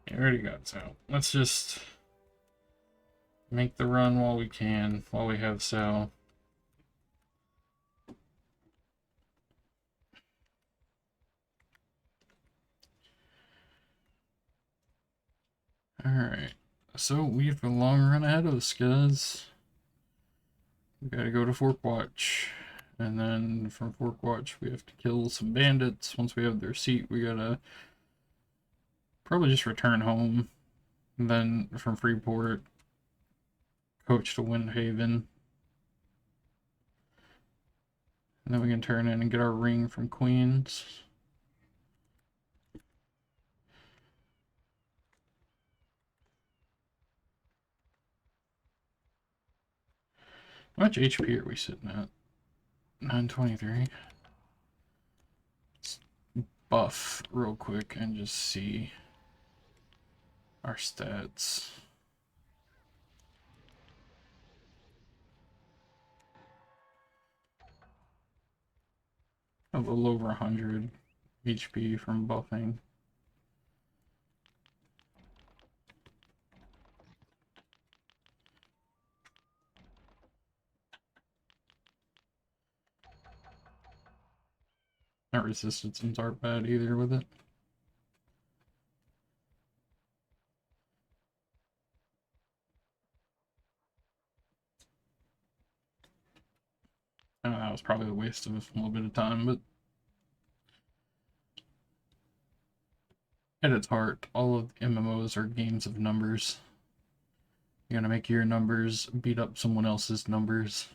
Yeah, we already got Cell. Let's just make the run while we can, while we have Cell. Alright, so we have a long run ahead of us, guys. We gotta go to Forkwatch. And then from Forkwatch, we have to kill some bandits. Once we have their seat, we gotta probably just return home. And then from Freeport, coach to Windhaven. And then we can turn in and get our ring from Queens. How much HP are we sitting at? 923. Let's buff real quick and just see our stats. A little over 100 HP from buffing. Our resistances aren't bad either with it. I know that was probably a waste of a little bit of time, but at its heart, all of MMOs are games of numbers. You're gonna make your numbers beat up someone else's numbers.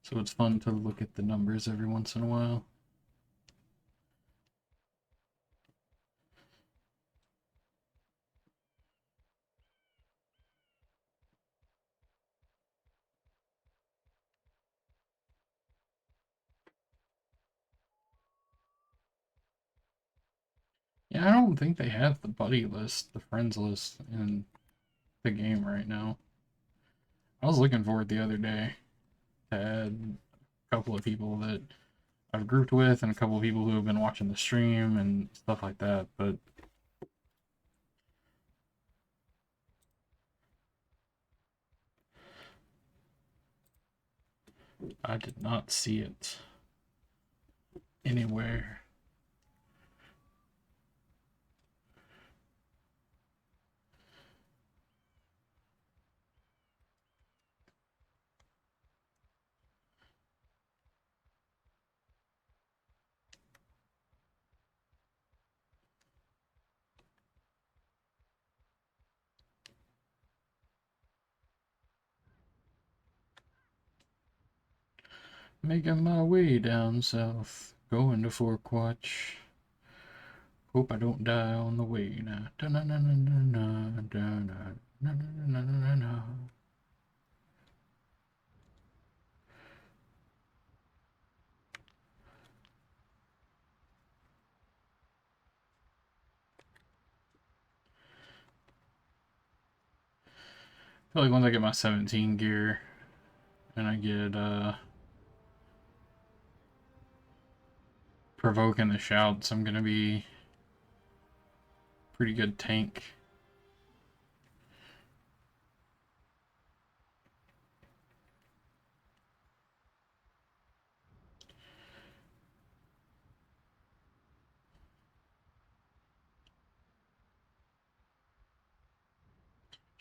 So it's fun to look at the numbers every once in a while. Yeah, I don't think they have the buddy list, the friends list in the game right now. I was looking for it the other day to add a couple of people that I've grouped with and a couple of people who have been watching the stream and stuff like that, but I did not see it anywhere. Making my way down south, going to Forkwatch. Hope I don't die on the way now. I feel like once I get my 17 gear and I get provoking the shouts, I'm gonna be pretty good tank.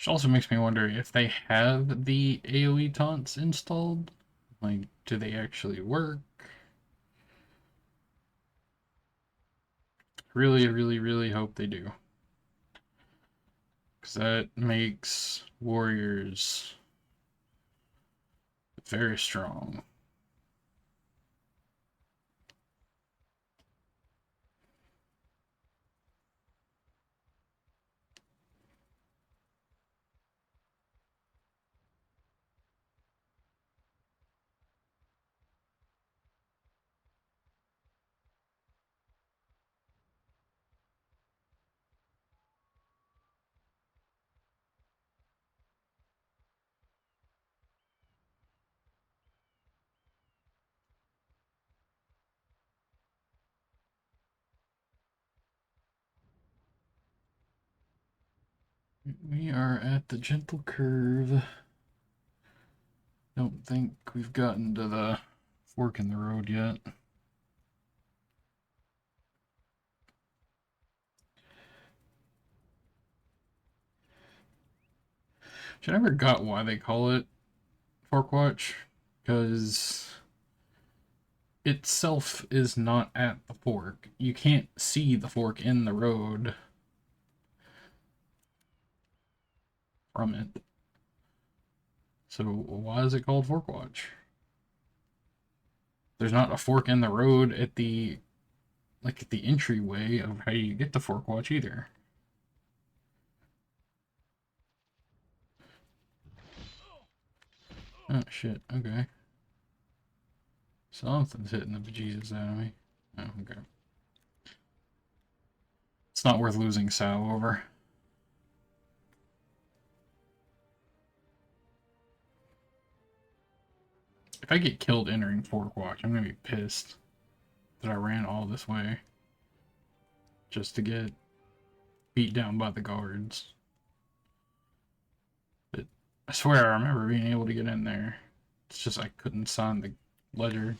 Which also makes me wonder if they have the AoE taunts installed. Like, do they actually work? Really, really, really hope they do. Because that makes warriors very strong. We are at the gentle curve. Don't think we've gotten to the fork in the road yet. I never got why they call it Fork Watch, because itself is not at the fork. You can't see the fork in the road from it. So why is it called Fork Watch? There's not a fork in the road at the at the entryway of how you get to Fork Watch either. Oh shit, okay. Something's hitting the bejesus out of me. Oh, okay. It's not worth losing Sal over. If I get killed entering Fork Watch, I'm gonna be pissed that I ran all this way just to get beat down by the guards. But I swear I remember being able to get in there. It's just I couldn't sign the ledger.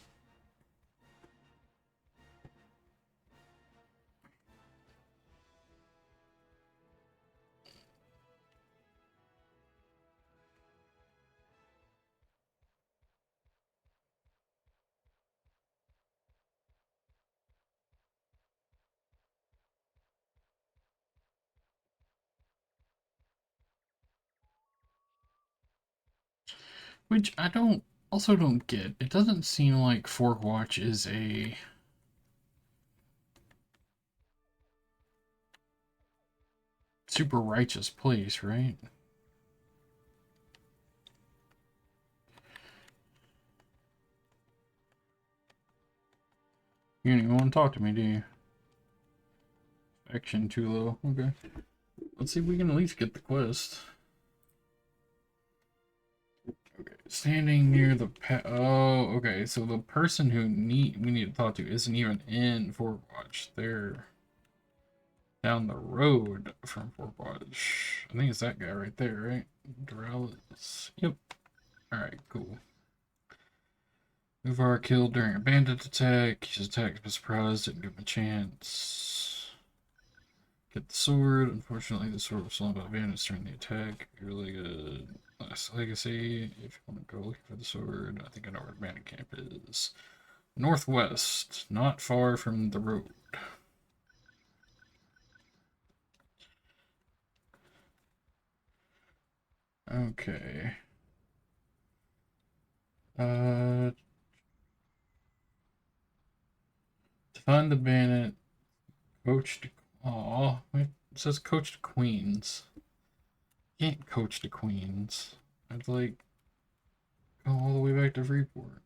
Which I also don't get. It doesn't seem like Fork Watch is a super righteous place, right? You don't even want to talk to me, do you? Action too low. Okay. Let's see if we can at least get the quest. Okay. Standing near the oh, okay. So the person who we need to talk to isn't even in Fork Watch. They're down the road from Fork Watch. I think it's that guy right there, right? Doralis. Yep. Alright, cool. Uvar killed during a bandit attack. His attack was surprised, didn't give him a chance. Get the sword. Unfortunately, the sword was stolen by bandits during the attack. Really good. Last legacy. If you want to go looking for the sword, I think I know where the bandit camp is. Northwest, not far from the road. Okay. To find the bandit, coach to. Aw, it says coach to Queens. Can't coach to Queens. I'd like go all the way back to Freeport.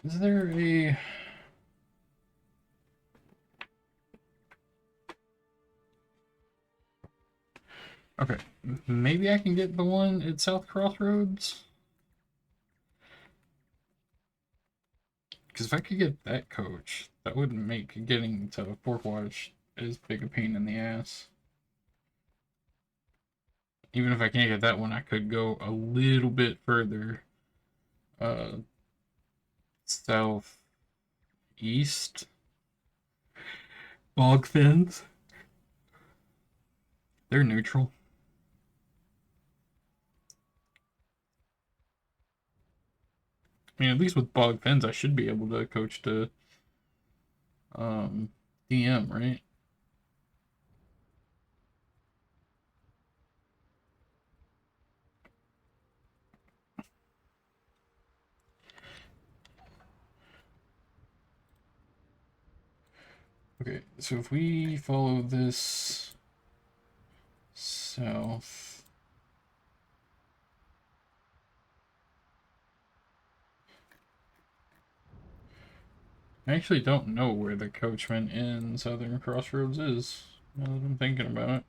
Is there a... Okay, maybe I can get the one at South Crossroads? Because if I could get that coach, that wouldn't make getting to Fork Watch as big a pain in the ass. even if I can't get that one, I could go a little bit further southeast. Bog fins. They're neutral. I mean, at least with bog fins, I should be able to coach to DM, right? Okay, so if we follow this south, I actually don't know where the coachman in Southern Crossroads is, now that I'm thinking about it.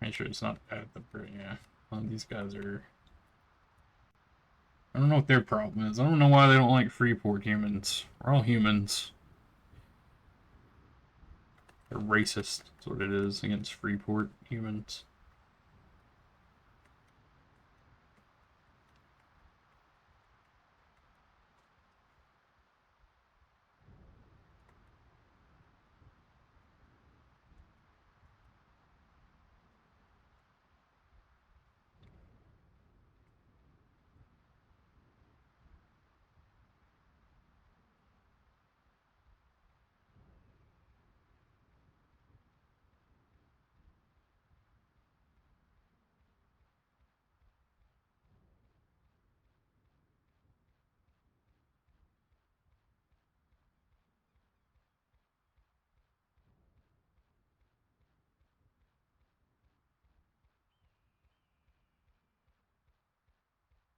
Make sure it's not at the bridge. Yeah, well, these guys are. I don't know what their problem is. I don't know why they don't like Freeport humans. We're all humans. They're racist. That's what it is against Freeport humans.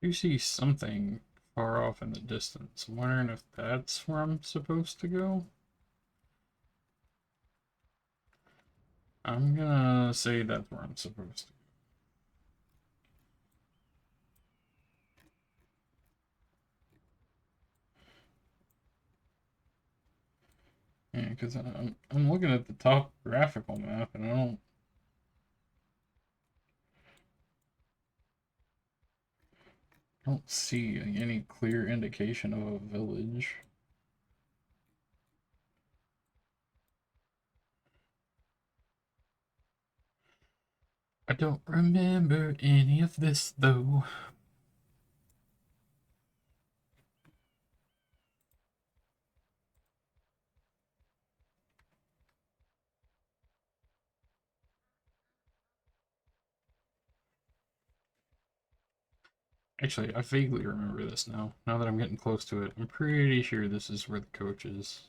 You see something far off in the distance. I'm wondering if that's where I'm supposed to go. I'm gonna say that's where I'm supposed to go. Yeah, because I'm looking at the top graphical map and I don't see any clear indication of a village. I don't remember any of this though. Actually, I vaguely remember this now. Now that I'm getting close to it, I'm pretty sure this is where the coach is.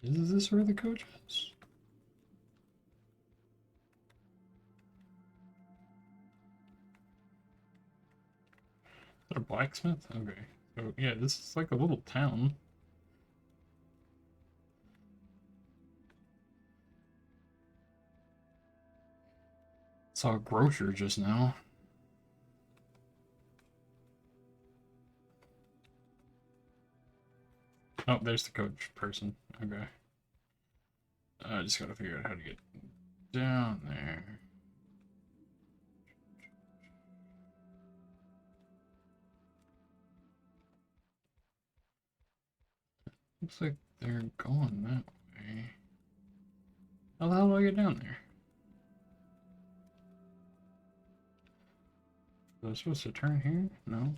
Is this where the coach is? Is that a blacksmith? Okay. So, yeah, this is like a little town. Saw a grocer just now. Oh, there's the coach person. Okay. I just gotta figure out how to get down there. Looks like they're going that way. How the hell do I get down there? Was I supposed to turn here? No.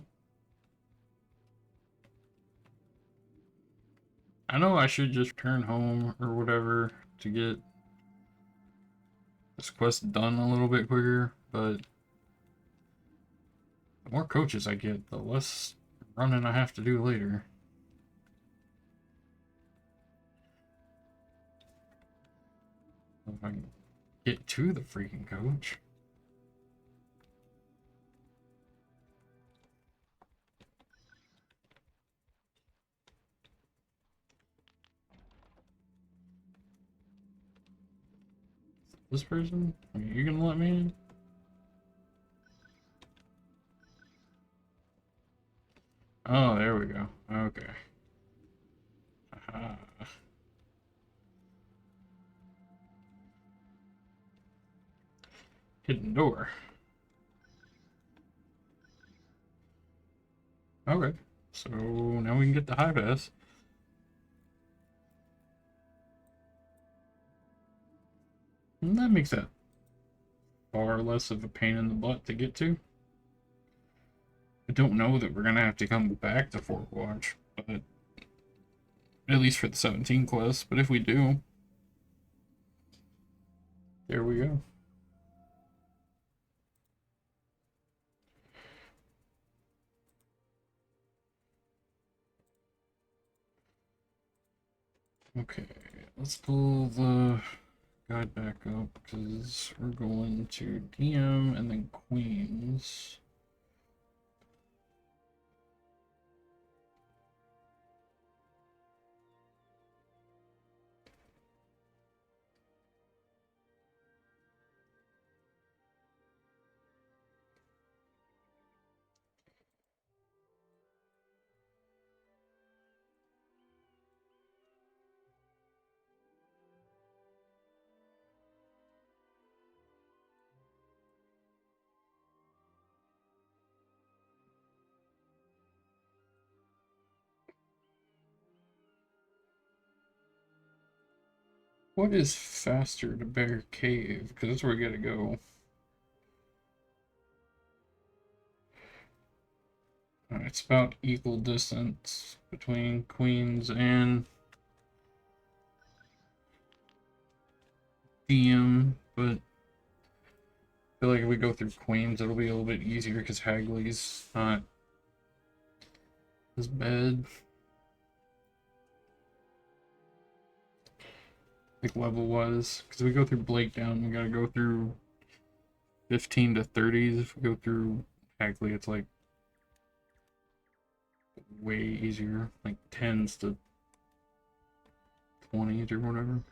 I know I should just turn home or whatever to get this quest done a little bit quicker, but The more coaches I get, the less running I have to do later. If I can get to the freaking coach. This person? Are you gonna let me in? Oh, there we go. Okay. Aha. Hidden door. Okay. So now we can get the high pass. And that makes that far less of a pain in the butt to get to. I don't know that we're gonna have to come back to Fort Watch, but at least for the 17 quest. But if we do, there we go. Okay, let's pull the guide back up because we're going to DM and then Queens. What is faster to Bear Cave? Because that's where we gotta go. It's about equal distance between Queens and DM, but I feel like if we go through Queens, it'll be a little bit easier because Hagley's not as bad. Like level wise, because we go through Blakedown, we gotta go through 15 to 30s. If we go through Hagley, it's like way easier, like 10s to 20s or whatever.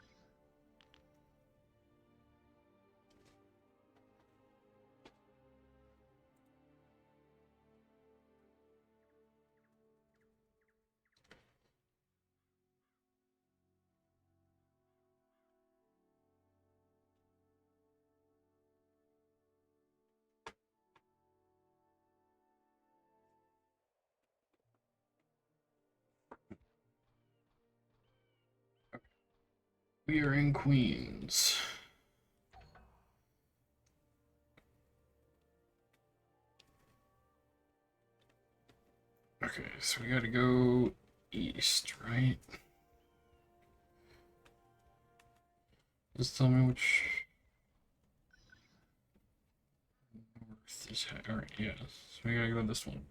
We are in Queens. Okay, so we gotta go east, right? Just tell me which north is. Alright, yeah. So we gotta go this one.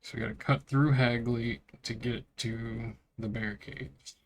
So we gotta cut through Hagley to get to the barricades.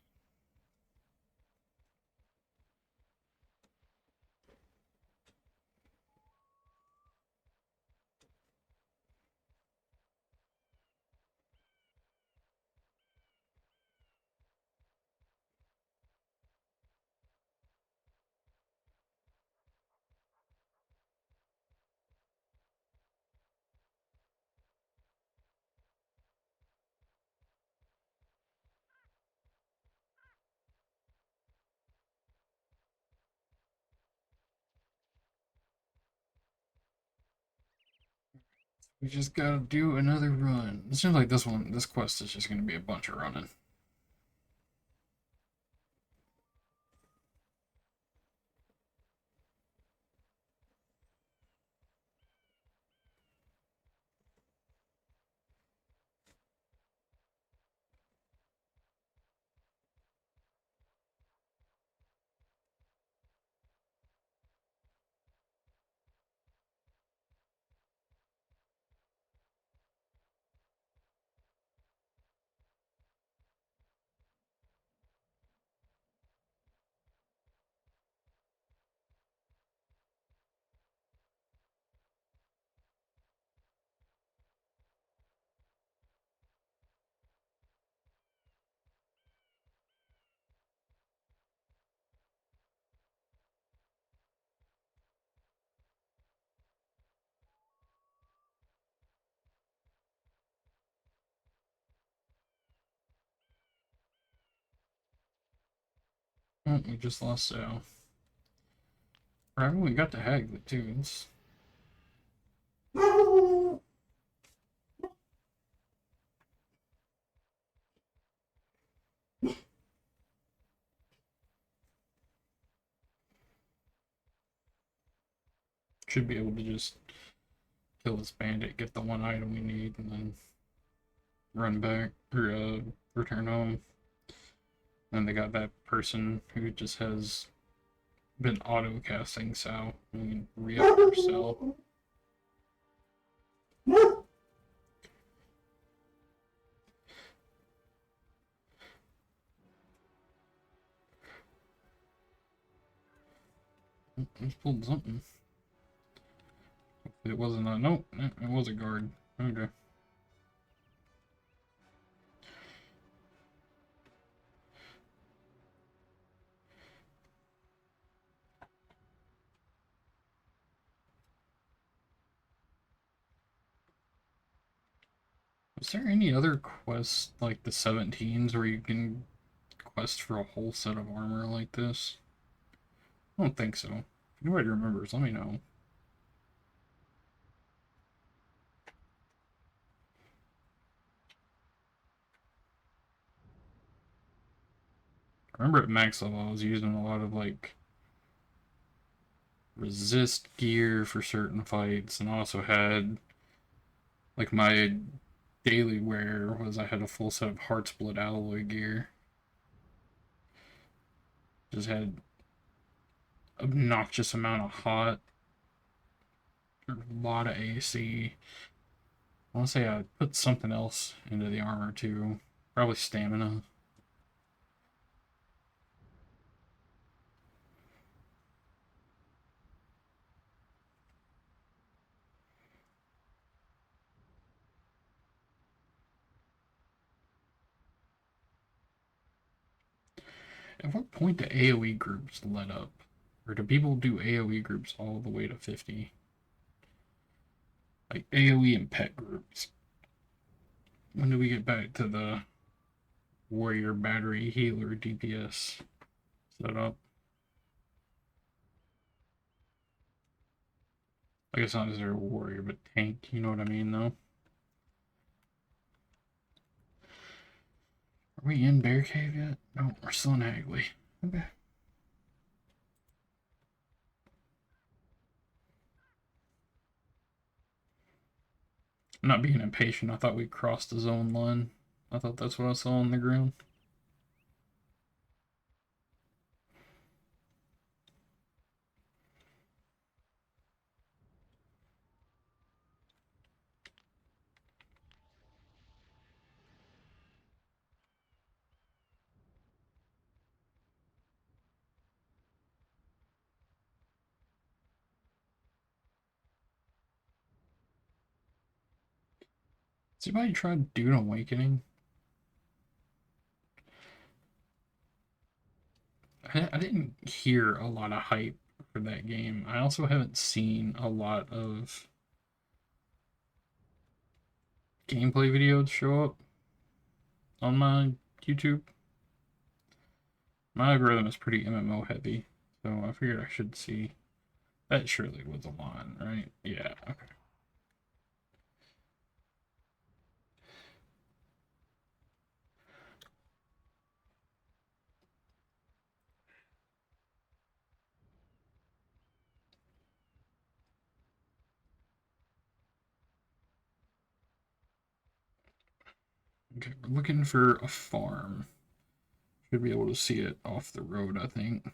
We just gotta do another run. It seems like this quest is just gonna be a bunch of running. Oh, we just lost Sal. Right, we got to Hagley too. It's... Should be able to just kill this bandit, get the one item we need, and then run back or return home. And they got that person who just has been auto casting Sal. We can re-up our Sal. Just pulled something. It wasn't a nope. It was a guard. Okay. Is there any other quests like the 17s where you can quest for a whole set of armor like this? I don't think so. If anybody remembers, let me know. I remember at max level I was using a lot of like resist gear for certain fights, and also had like my daily wear was I had a full set of heart split alloy gear. Just had obnoxious amount of hot, a lot of AC. I want to say I put something else into the armor too. Probably stamina. At what point do AoE groups let up? Or do people do AoE groups all the way to 50? Like AoE and pet groups. When do we get back to the warrior, battery, healer, DPS setup? I guess not necessarily warrior, but tank, you know what I mean though? Are we in Bear Cave yet? No, we're still in Hagley. Okay. I'm not being impatient. I thought we crossed the zone line. I thought that's what I saw on the ground. Has anybody tried Dune Awakening? I didn't hear a lot of hype for that game. I also haven't seen a lot of gameplay videos show up on my YouTube. My algorithm is pretty MMO heavy, so I figured I should see. That surely was a line, right? Yeah, okay. Okay, we're looking for a farm. Should be able to see it off the road, I think.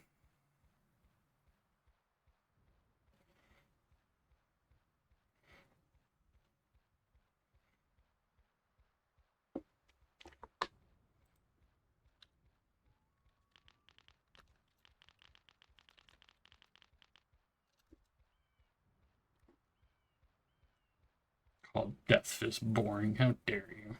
Called Death Fist boring. How dare you?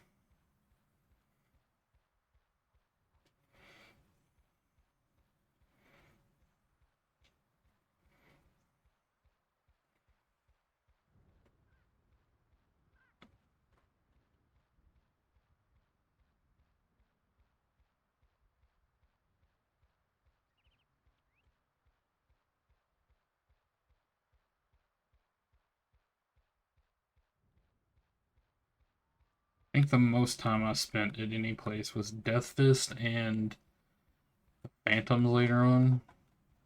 think the most time I spent at any place was Death Fist and Phantoms later on.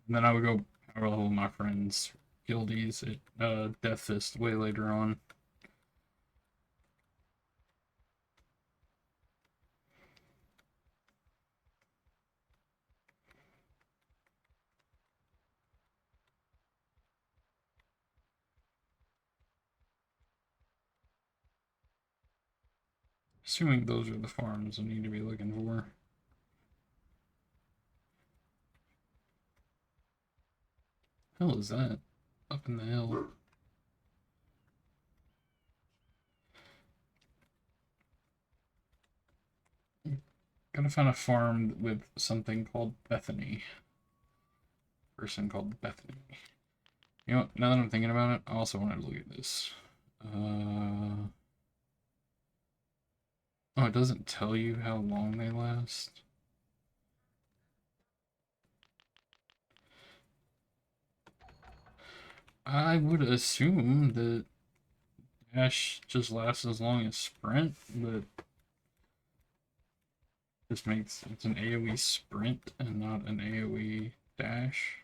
And then I would go power level with my friends, guildies at Death Fist way later on. Assuming those are the farms I need to be looking for. Hell is that? Up in the hill. Gotta find a farm with something called Bethany. Person called Bethany. You know what? Now that I'm thinking about it, I also wanted to look at this. Oh, it doesn't tell you how long they last. I would assume that dash just lasts as long as sprint, but this makes it's an AoE sprint and not an AoE dash.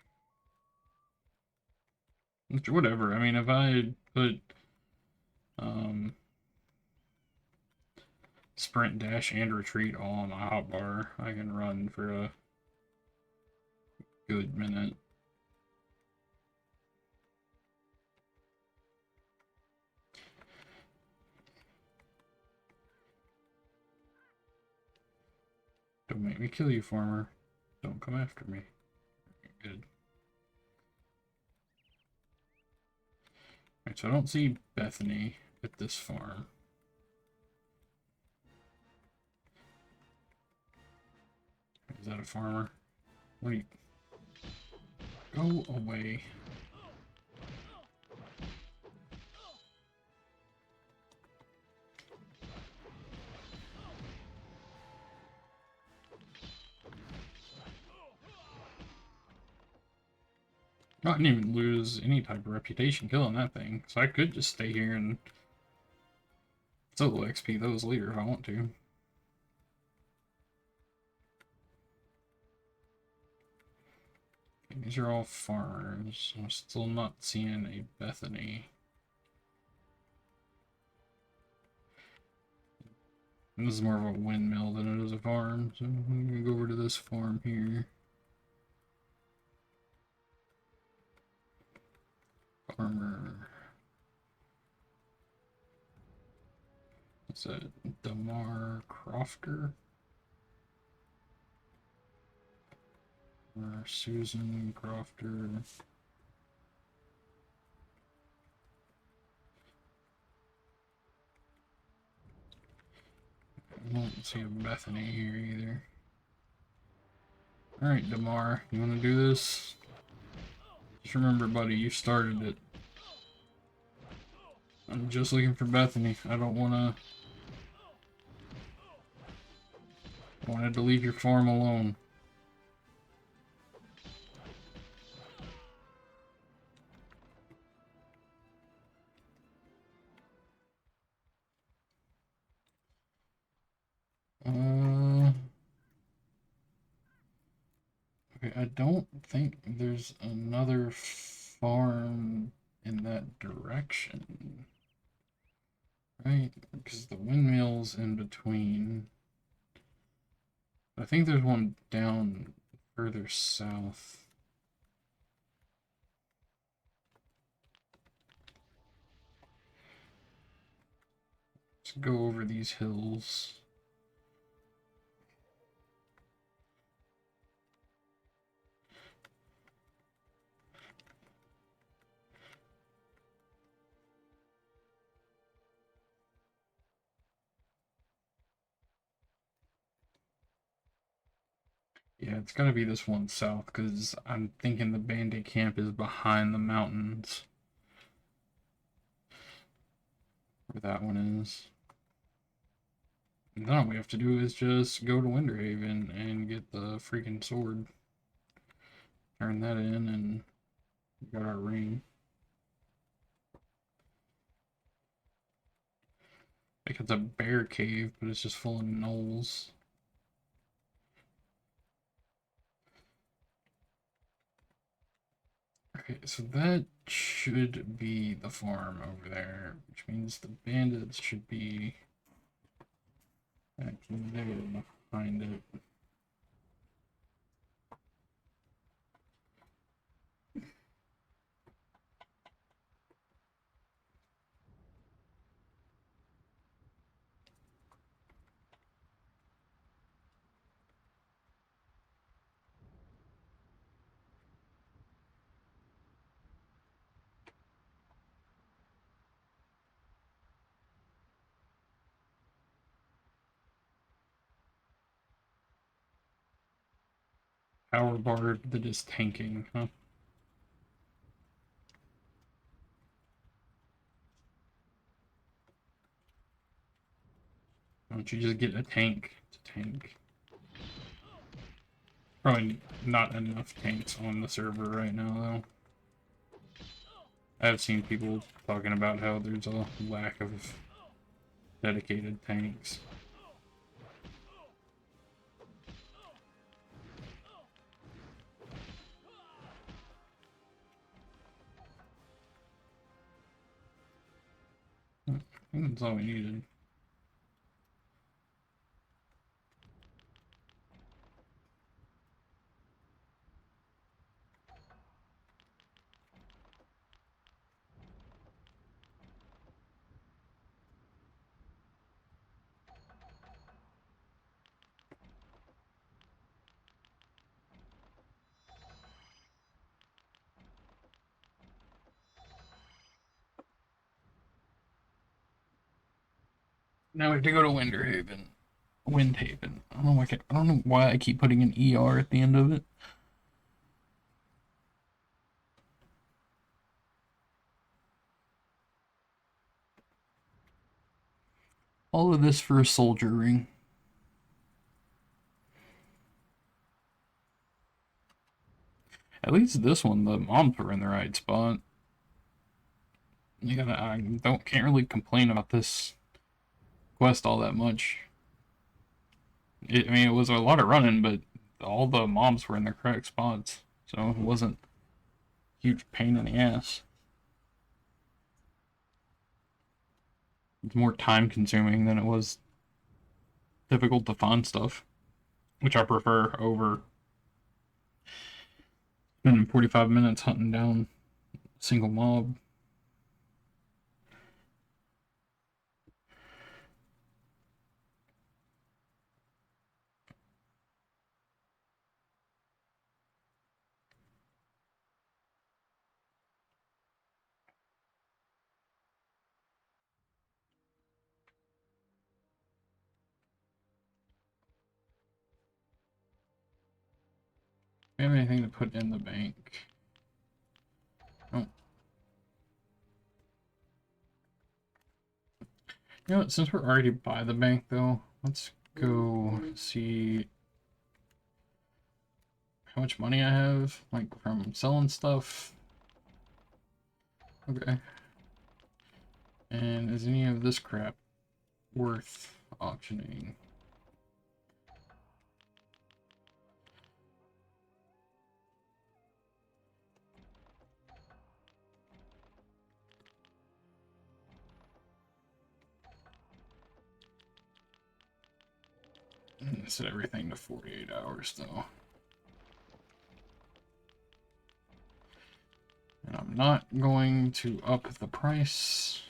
Whatever. I mean, if I put sprint, dash, and retreat all on my hotbar, I can run for a good minute. Don't make me kill you, farmer. Don't come after me. Good. Alright, so I don't see Bethany at this farm. Is that a farmer? What do you... Go away. I didn't even lose any type of reputation killing that thing, so I could just stay here and solo XP those later if I want to. Okay, these are all farms. I'm still not seeing a Bethany. This is more of a windmill than it is a farm, so I'm gonna go over to this farm here. Farmer. What's that? Damar Crofter? Or Susan Crofter. I don't see a Bethany here either. Alright, Damar, you want to do this? Just remember, buddy, you started it. I'm just looking for Bethany. I don't want to... I wanted to leave your farm alone. Okay, I don't think there's another farm in that direction. Right? Because the windmill's in between. I think there's one down further south. Let's go over these hills. Yeah, it's gotta be this one south, because I'm thinking the bandit camp is behind the mountains. Where that one is. And then all we have to do is just go to Winterhaven and get the freaking sword. Turn that in, and we got our ring. Like it's a bear cave, but it's just full of gnolls. Okay, so that should be the farm over there, which means the bandits should be back there behind it. Power bard that is tanking, huh? Why don't you just get a tank to tank? Probably not enough tanks on the server right now, though. I've seen people talking about how there's a lack of dedicated tanks. I think that's all we needed. Now we have to go to Windhaven. Windhaven. I don't know why I keep putting an ER at the end of it. All of this for a soldier ring. At least this one, the moms were in the right spot. Can't really complain about this quest all that much. I mean, it was a lot of running, but all the mobs were in their correct spots, so it wasn't a huge pain in the ass. It's more time consuming than it was difficult to find stuff, which I prefer over spending 45 minutes hunting down a single mob. Do we have anything to put in the bank? Oh. You know what, since we're already by the bank though, let's go see how much money I have, like from selling stuff. Okay. And is any of this crap worth auctioning? Set everything to 48 hours though. And I'm not going to up the price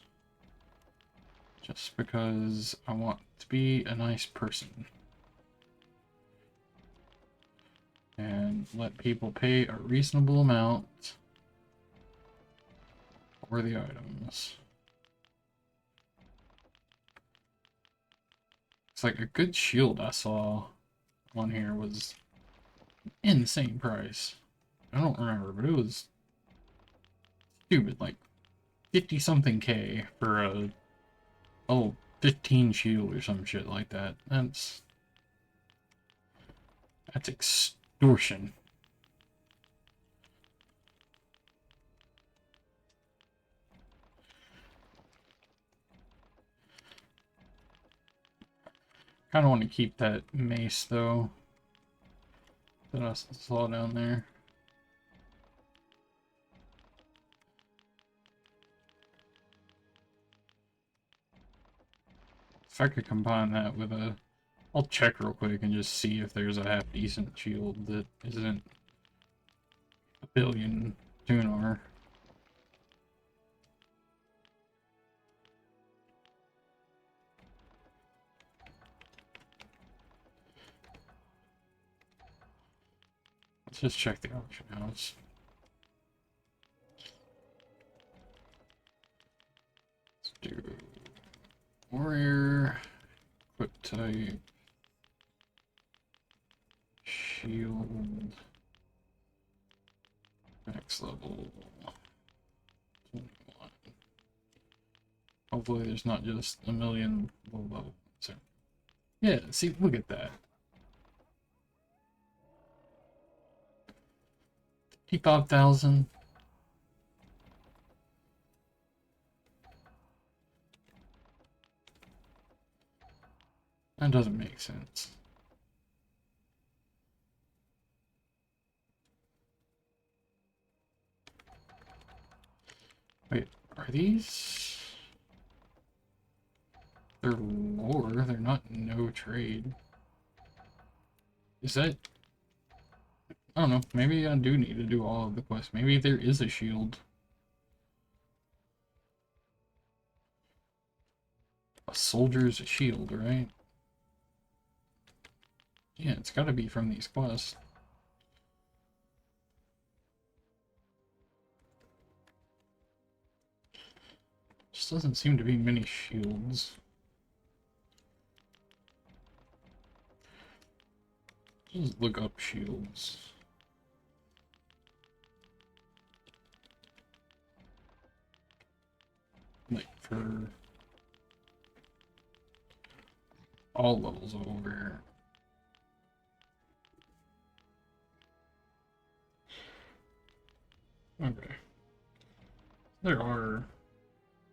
just because I want to be a nice person and let people pay a reasonable amount for the items. It's like a good shield I saw on here was insane price. I don't remember, but it was stupid, like 50 something K for a 15 shield or some shit like that. That's extortion. Kind of want to keep that mace though that I saw down there. If I could combine that with a... I'll check real quick and just see if there's a half-decent shield that isn't a billion Tunar. Let's just check the auction house. Let's do warrior, equip type, shield, max level 21. Hopefully there's not just a million low level. So, yeah, see, look at that. Keep 5,000. That doesn't make sense. Wait, are these... They're lore, they're not no trade. Is that... I don't know, maybe I do need to do all of the quests. Maybe there is a shield. A soldier's shield, right? Yeah, it's gotta be from these quests. Just doesn't seem to be many shields. Just look up shields. Like for all levels over. Okay. There are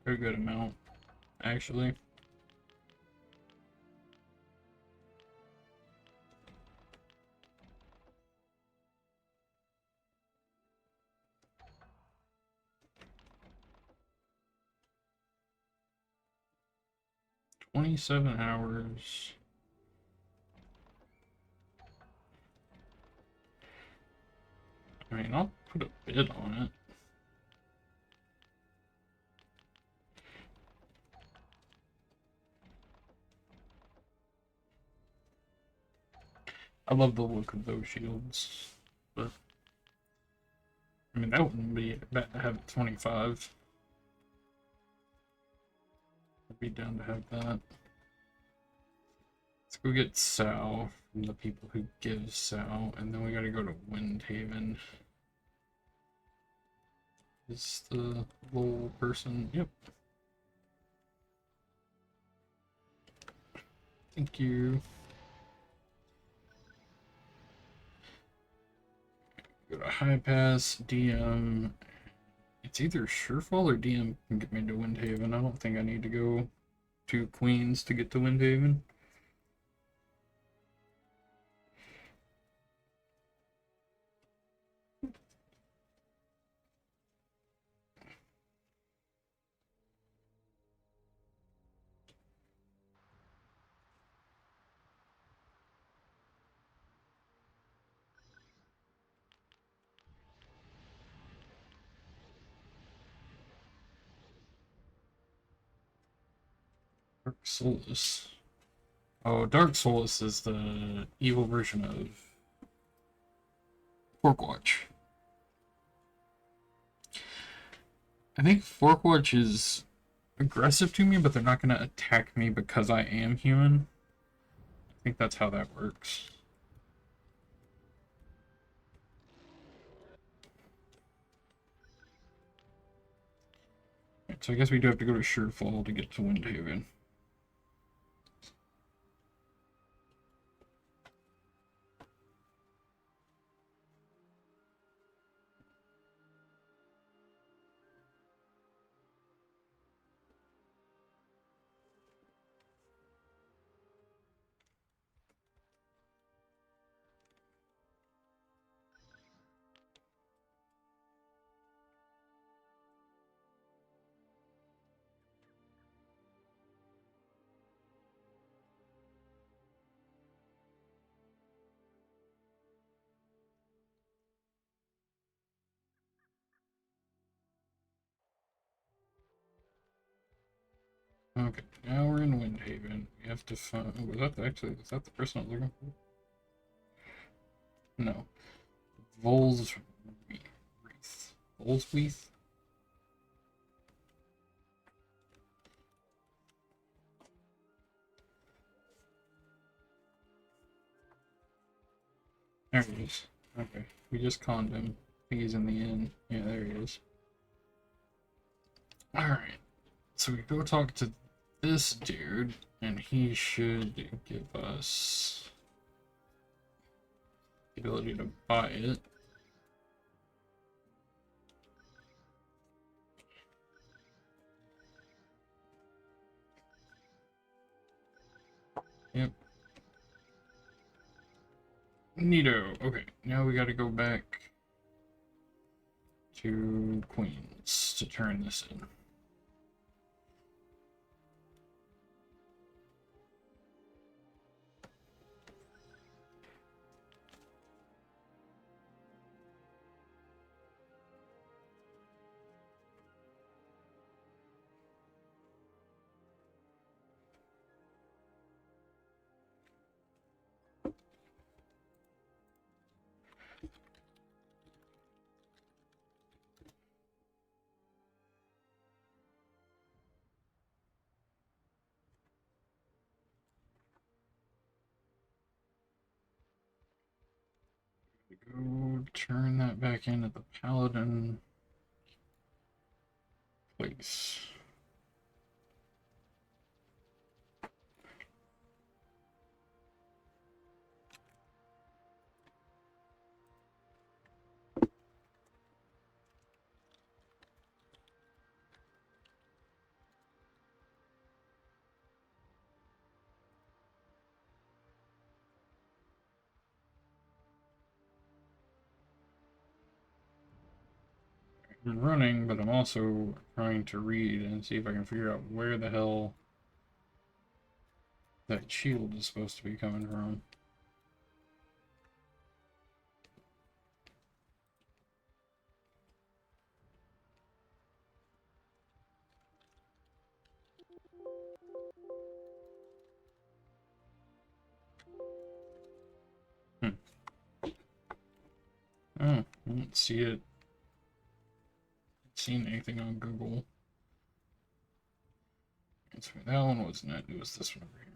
a good amount, actually. $27 hours. I mean, I'll put a bid on it. I love the look of those shields, but I mean, that wouldn't be bad to have 25. I'd be down to have that. Let's go get Sal from the people who give Sal, and then we gotta go to Windhaven. Is the little person? Yep. Thank you. Go to High Pass, DM. It's either Surefall or DM can get me to Windhaven. I don't think I need to go to Queens to get to Windhaven. Dark Solace. Oh, Dark Solace is the evil version of Forkwatch. I think Forkwatch is aggressive to me, but they're not going to attack me because I am human. I think that's how that works. Right, so I guess we do have to go to Surefall to get to Windhaven. Okay, now we're in Windhaven. We have to find. Oh, is that the person I was looking for? No. Volswreath. Volswreath? There he is. Okay, we just conned him. I think he's in the inn. Yeah, there he is. Alright, so we go talk to this dude, and he should give us the ability to buy it. Yep. Neato. Okay, now we gotta go back to Queens to turn this in. Go turn that back in at the Paladin place. I'm running, but I'm also trying to read and see if I can figure out where the hell that shield is supposed to be coming from. Oh, I don't see it. Seen anything on Google. That one wasn't it. It was this one over here.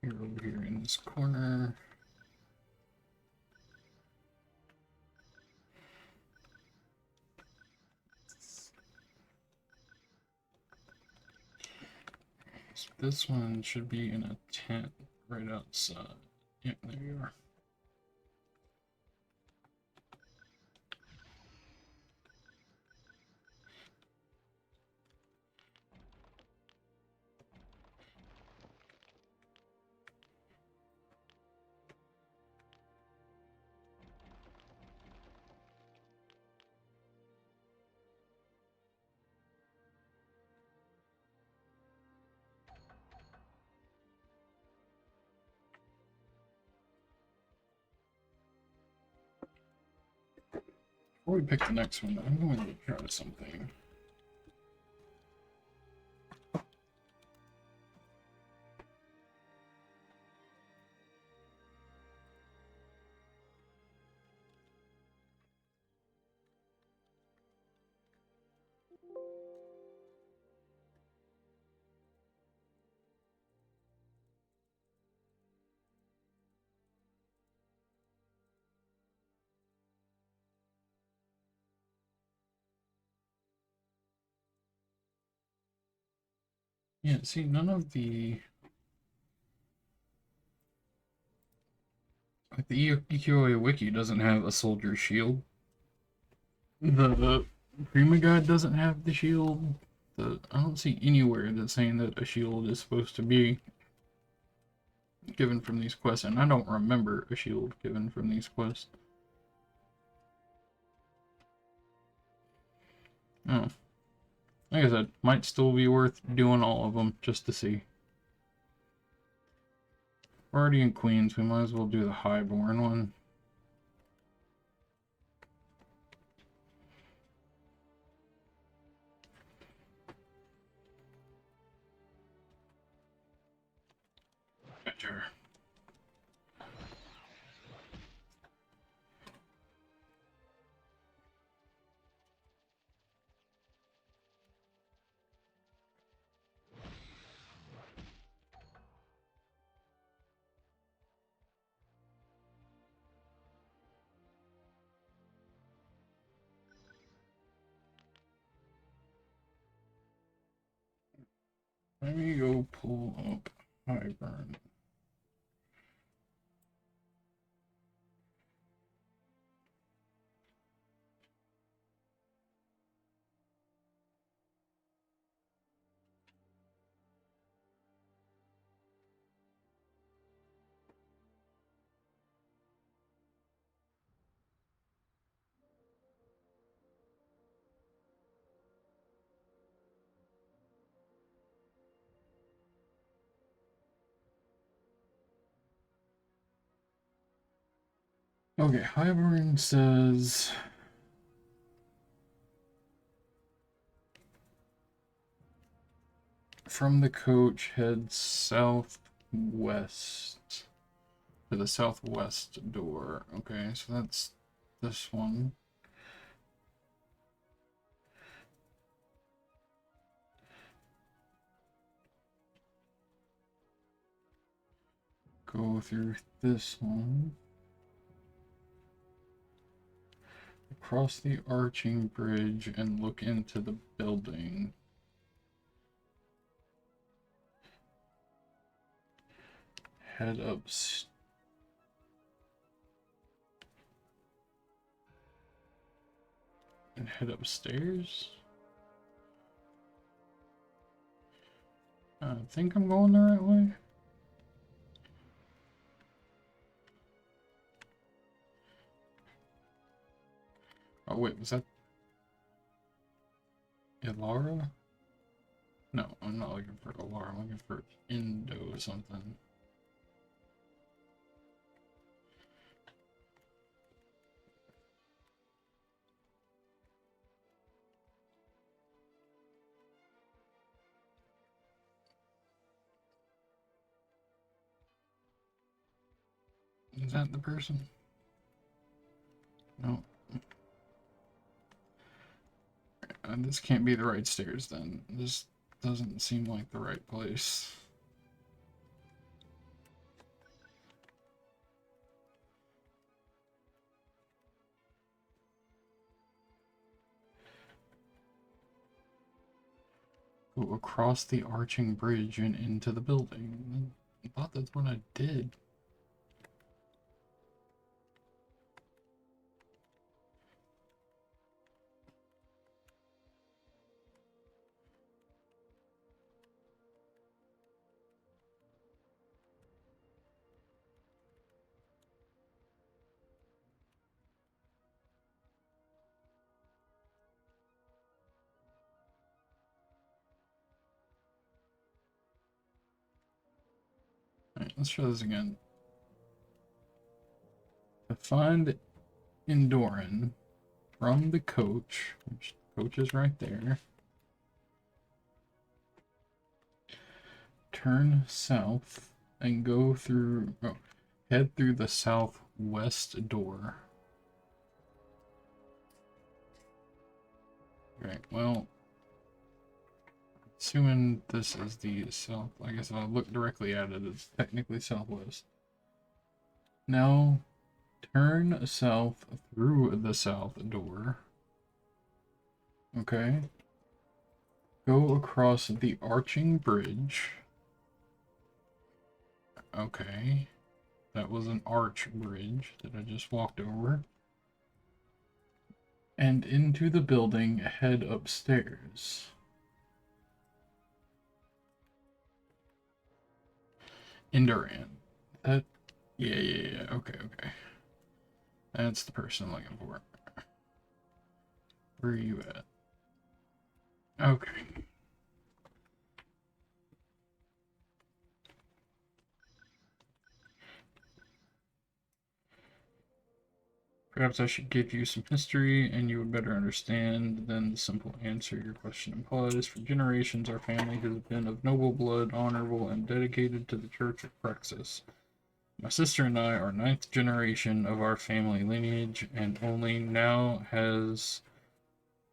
Here, over here in this corner. So this one should be in a tent right outside. Yep, there you are. Before we pick the next one, I'm going to try something. Yeah, see, none of the like the EQOA wiki doesn't have a soldier shield. The Prima Guide doesn't have the shield. I don't see anywhere that's saying that a shield is supposed to be given from these quests, and I don't remember a shield given from these quests. Oh. Like I said, might still be worth doing all of them just to see. We're already in Queens, we might as well do the highborn one. Sure. Let me go pull up highborn. Okay, highborn says from the coach, head southwest to the southwest door. Okay, so that's this one. Go through this one. Across the arching bridge and look into the building. Head up. And head upstairs? I think I'm going the right way. Oh wait, was that Ilara? No, I'm not looking for Ilara, I'm looking for Indo or something. Is that the person? No. This can't be the right stairs then. This doesn't seem like the right place. Go across the arching bridge and into the building. I thought that's what I did. Alright, let's try this again. To find Indoran from the coach, which the coach is right there. Turn south and go through, head through the southwest door. Okay, well, assuming this is the south, I guess if I look directly at it, it's technically southwest. Now, turn south through the south door. Okay. Go across the arching bridge. Okay. That was an arch bridge that I just walked over. And into the building, head upstairs. Indoran. That, yeah, okay. That's the person I'm looking for. Where are you at? Okay. Perhaps I should give you some history, and you would better understand than the simple answer your question implies. For generations, our family has been of noble blood, honorable, and dedicated to the Church of Praxis. My sister and I are ninth generation of our family lineage, and only now has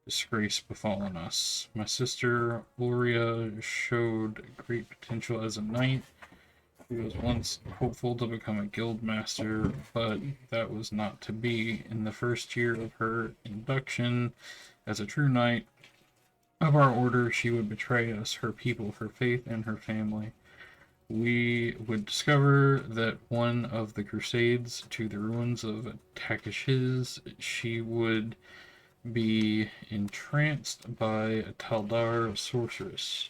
disgrace befallen us. My sister, Gloria, showed great potential as a knight. She was once hopeful to become a guild master, but that was not to be. In the first year of her induction as a true knight of our order, she would betray us, her people, her faith, and her family. We would discover that one of the crusades to the ruins of Takashiz, she would be entranced by a Taldar sorceress.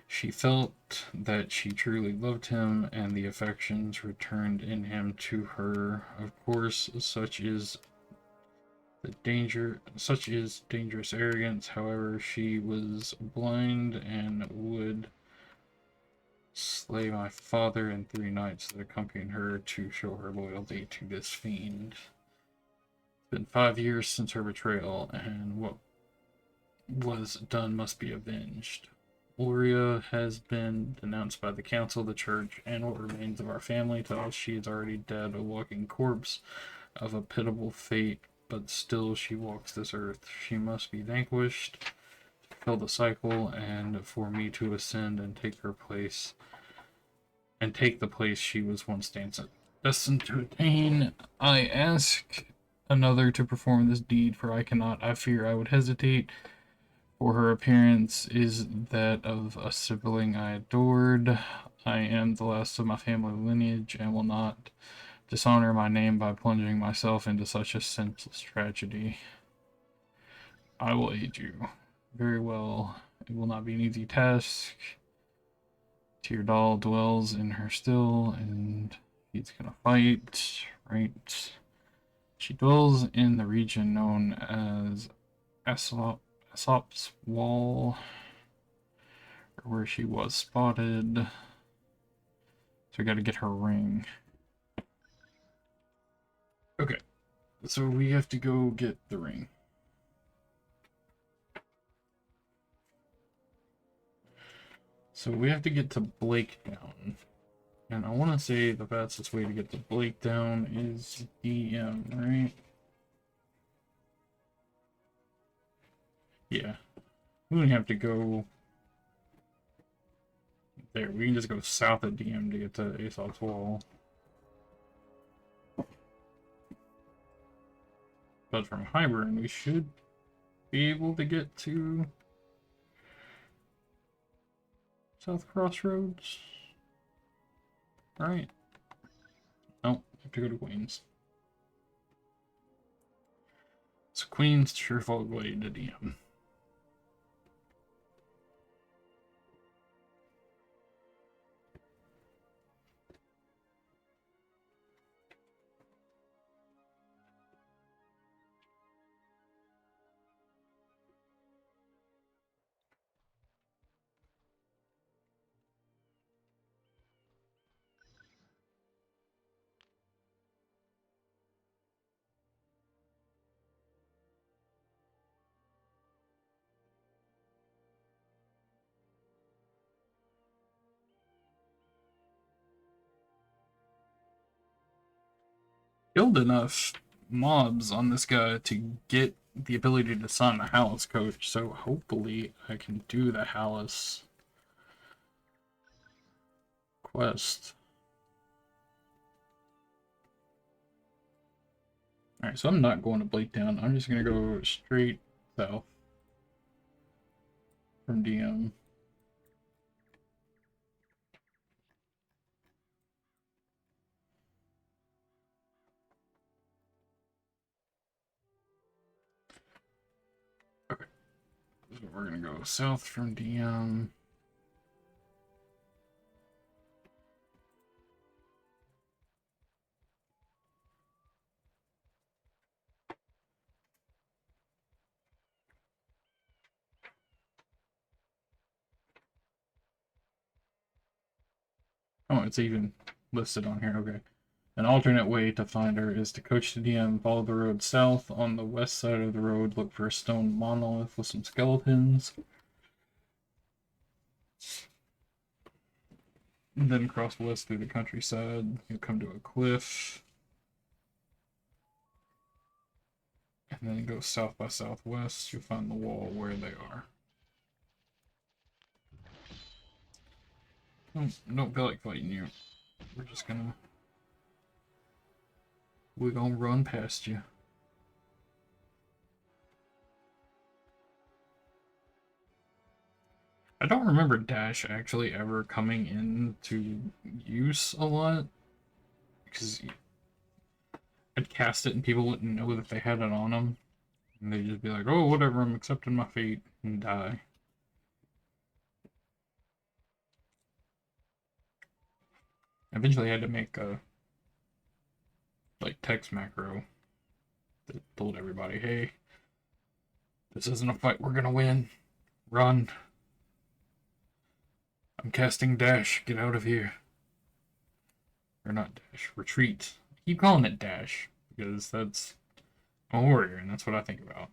She felt that she truly loved him, and the affections returned in him to her. Of course, such is dangerous arrogance. However, she was blind and would slay my father and 3 knights that accompanied her to show her loyalty to this fiend. It's been 5 years since her betrayal, and what was done must be avenged. Gloria has been denounced by the council, the church, and what remains of our family. To us, she is already dead, a walking corpse of a pitiable fate, but still she walks this earth. She must be vanquished to fill the cycle, and for me to ascend and take her place, and take the place she was once destined to attain. I ask another to perform this deed, for I cannot. I fear I would hesitate, for her appearance is that of a sibling I adored. I am the last of my family lineage, and will not dishonor my name by plunging myself into such a senseless tragedy. I will aid you. Very well. It will not be an easy task. Teardal dwells in her still, and he's gonna fight, right? She dwells in the region known as Aesop's Wall, where she was spotted. So we gotta get her ring. Okay, so we have to go get the ring. So we have to get to Blakedown. And I want to say the fastest way to get to Blakedown is DM, right? Yeah. We don't have to go there. We can just go south of DM to get to Aesop's Wall. But from Hybern, we should be able to get to South Crossroads. Right. No, have to go to Queens. So Queens, Surefold way to DM. Killed enough mobs on this guy to get the ability to summon a Hallis coach, so hopefully I can do the Hallis quest. Alright, so I'm not going to Blakedown. I'm just going to go straight south from DM. Okay, so we're going to go south from DM. Oh, it's even listed on here. Okay. An alternate way to find her is to coach the DM, follow the road south. On the west side of the road, look for a stone monolith with some skeletons. And then cross west through the countryside. You'll come to a cliff. And then go south by southwest. You'll find the wall where they are. Don't feel like fighting you. We're gonna run past you. I don't remember dash actually ever coming into use a lot, because I'd cast it and people wouldn't know that they had it on them, and they'd just be like, "Oh, whatever, I'm accepting my fate," and die. Eventually, I had to make a text macro that told everybody, "Hey, this isn't a fight we're gonna win. Run. I'm casting dash. Get out of here." Or not dash. Retreat. I keep calling it dash because that's I'm a warrior, and that's what I think about.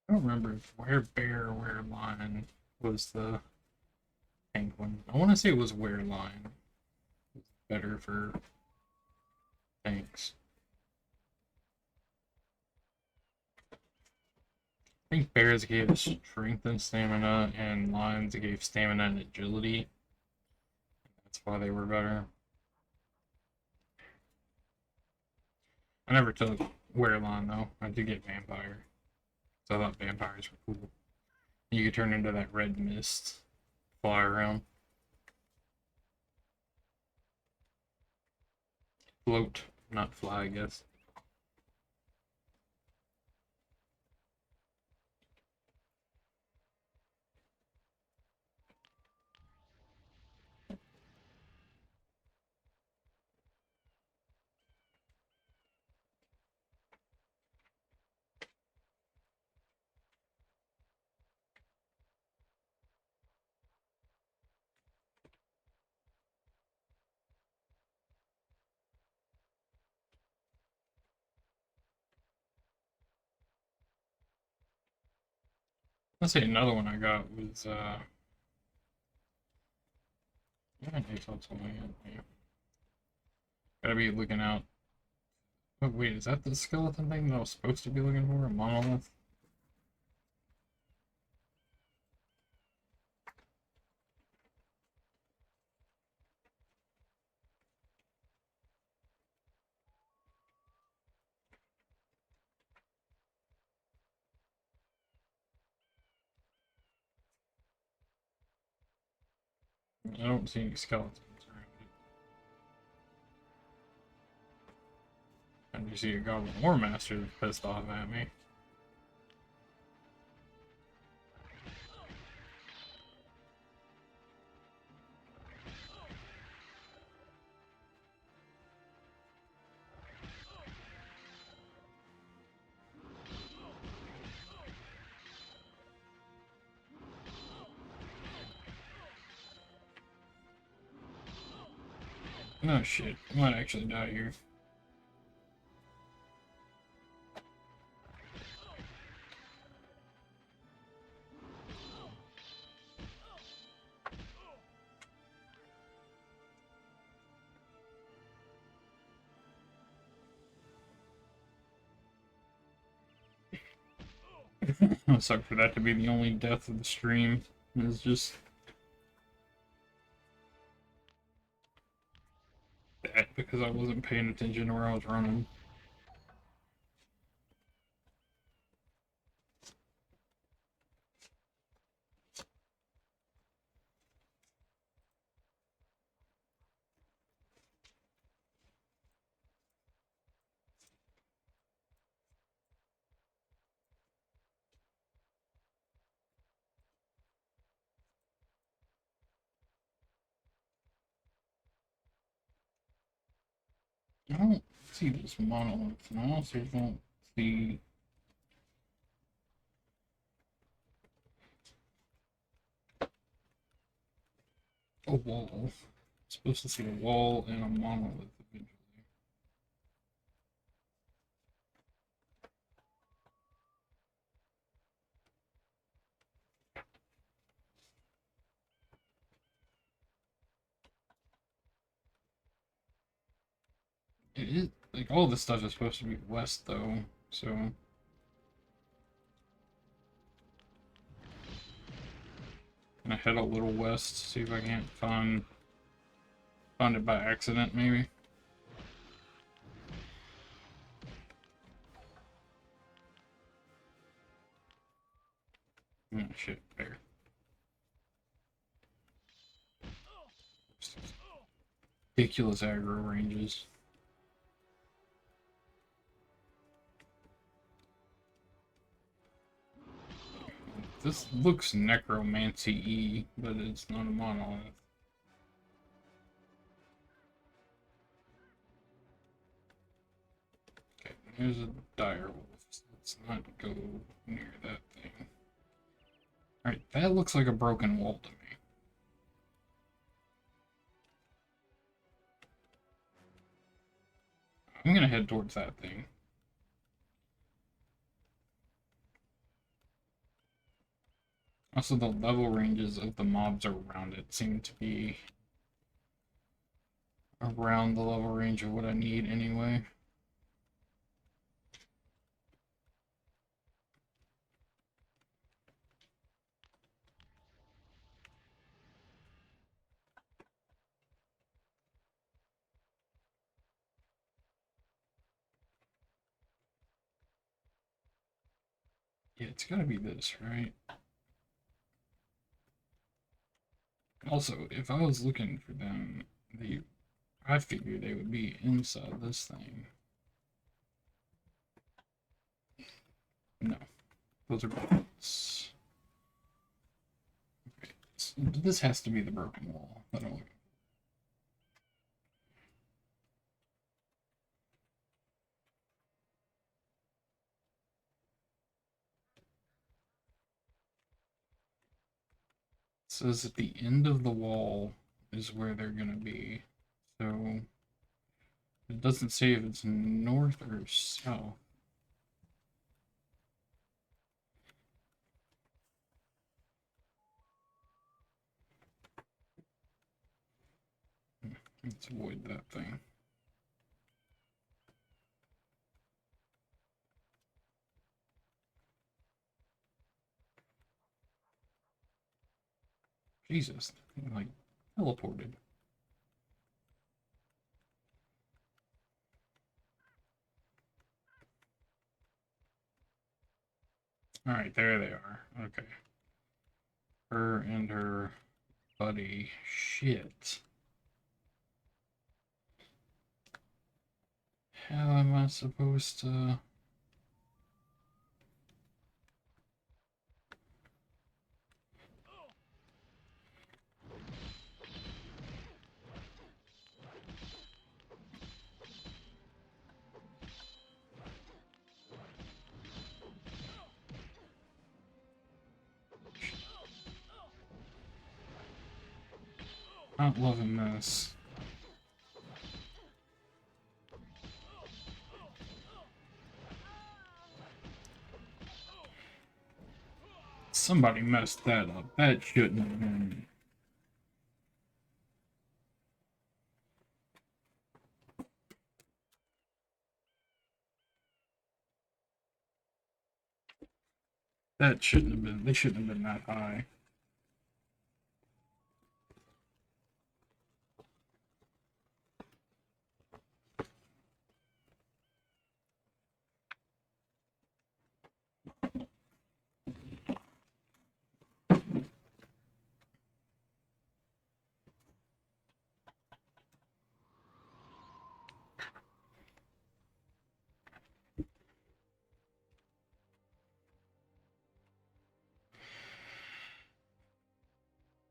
I don't remember if where bear or where lion was the pink one. I want to say it was where lion. It's better for tanks. I think bears gave strength and stamina, and lions gave stamina and agility. That's why they were better. I never took were lion though. I did get vampire. So I thought vampires were cool. You could turn into that red mist, fly around. Float, not fly, I guess. Let's say another one I got was yeah, gotta be looking out. Oh wait, is that the skeleton thing that I was supposed to be looking for? A monolith? I don't see any skeletons around it. And you see a Goblin War Master that's pissed off at me. Oh shit, I might actually die here. It suck for that to be the only death of the stream. It's just that because I wasn't paying attention to where I was running. I don't see this monolith, and I also don't see. A wall. I'm supposed to see a wall and a monolith eventually. It is like all this stuff is supposed to be west though, so I'm gonna head a little west, see if I can't find it by accident maybe. Oh shit, there. Ridiculous aggro ranges. This looks necromancy-y, but it's not a monolith. Okay, here's a dire wolf. So let's not go near that thing. Alright, that looks like a broken wall to me. I'm gonna head towards that thing. Also, the level ranges of the mobs around it seem to be around the level range of what I need anyway. Yeah, it's gotta be this, right? Also, if I was looking for them, I figured they would be inside this thing. No, those are bullets. Okay, so this has to be the broken wall that I'm looking for. It says at the end of the wall is where they're gonna be. So it doesn't say if it's north or south. Let's avoid that thing. Jesus, like teleported. Alright, there they are. Okay. Her and her buddy. Shit. How am I supposed to... Not loving this. Somebody messed that up. That shouldn't have been. That shouldn't have been, they shouldn't have been that high.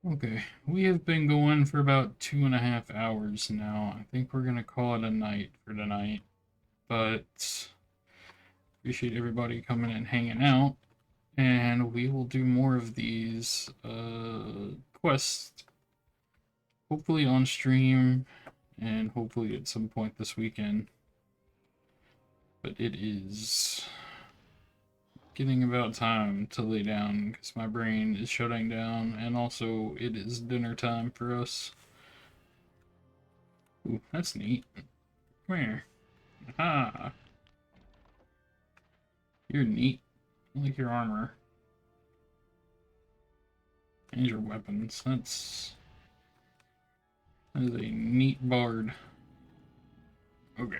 Okay, we have been going for about 2.5 hours now. I think we're gonna call it a night for tonight. But appreciate everybody coming and hanging out. And we will do more of these quests, hopefully on stream, and hopefully at some point this weekend. But it is getting about time to lay down because my brain is shutting down, and also it is dinner time for us. Ooh, that's neat. Come here. Aha. You're neat. I like your armor. And your weapons. That is a neat bard. Okay.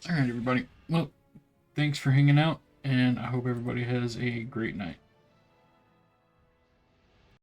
Alright, everybody. Well, thanks for hanging out, and I hope everybody has a great night.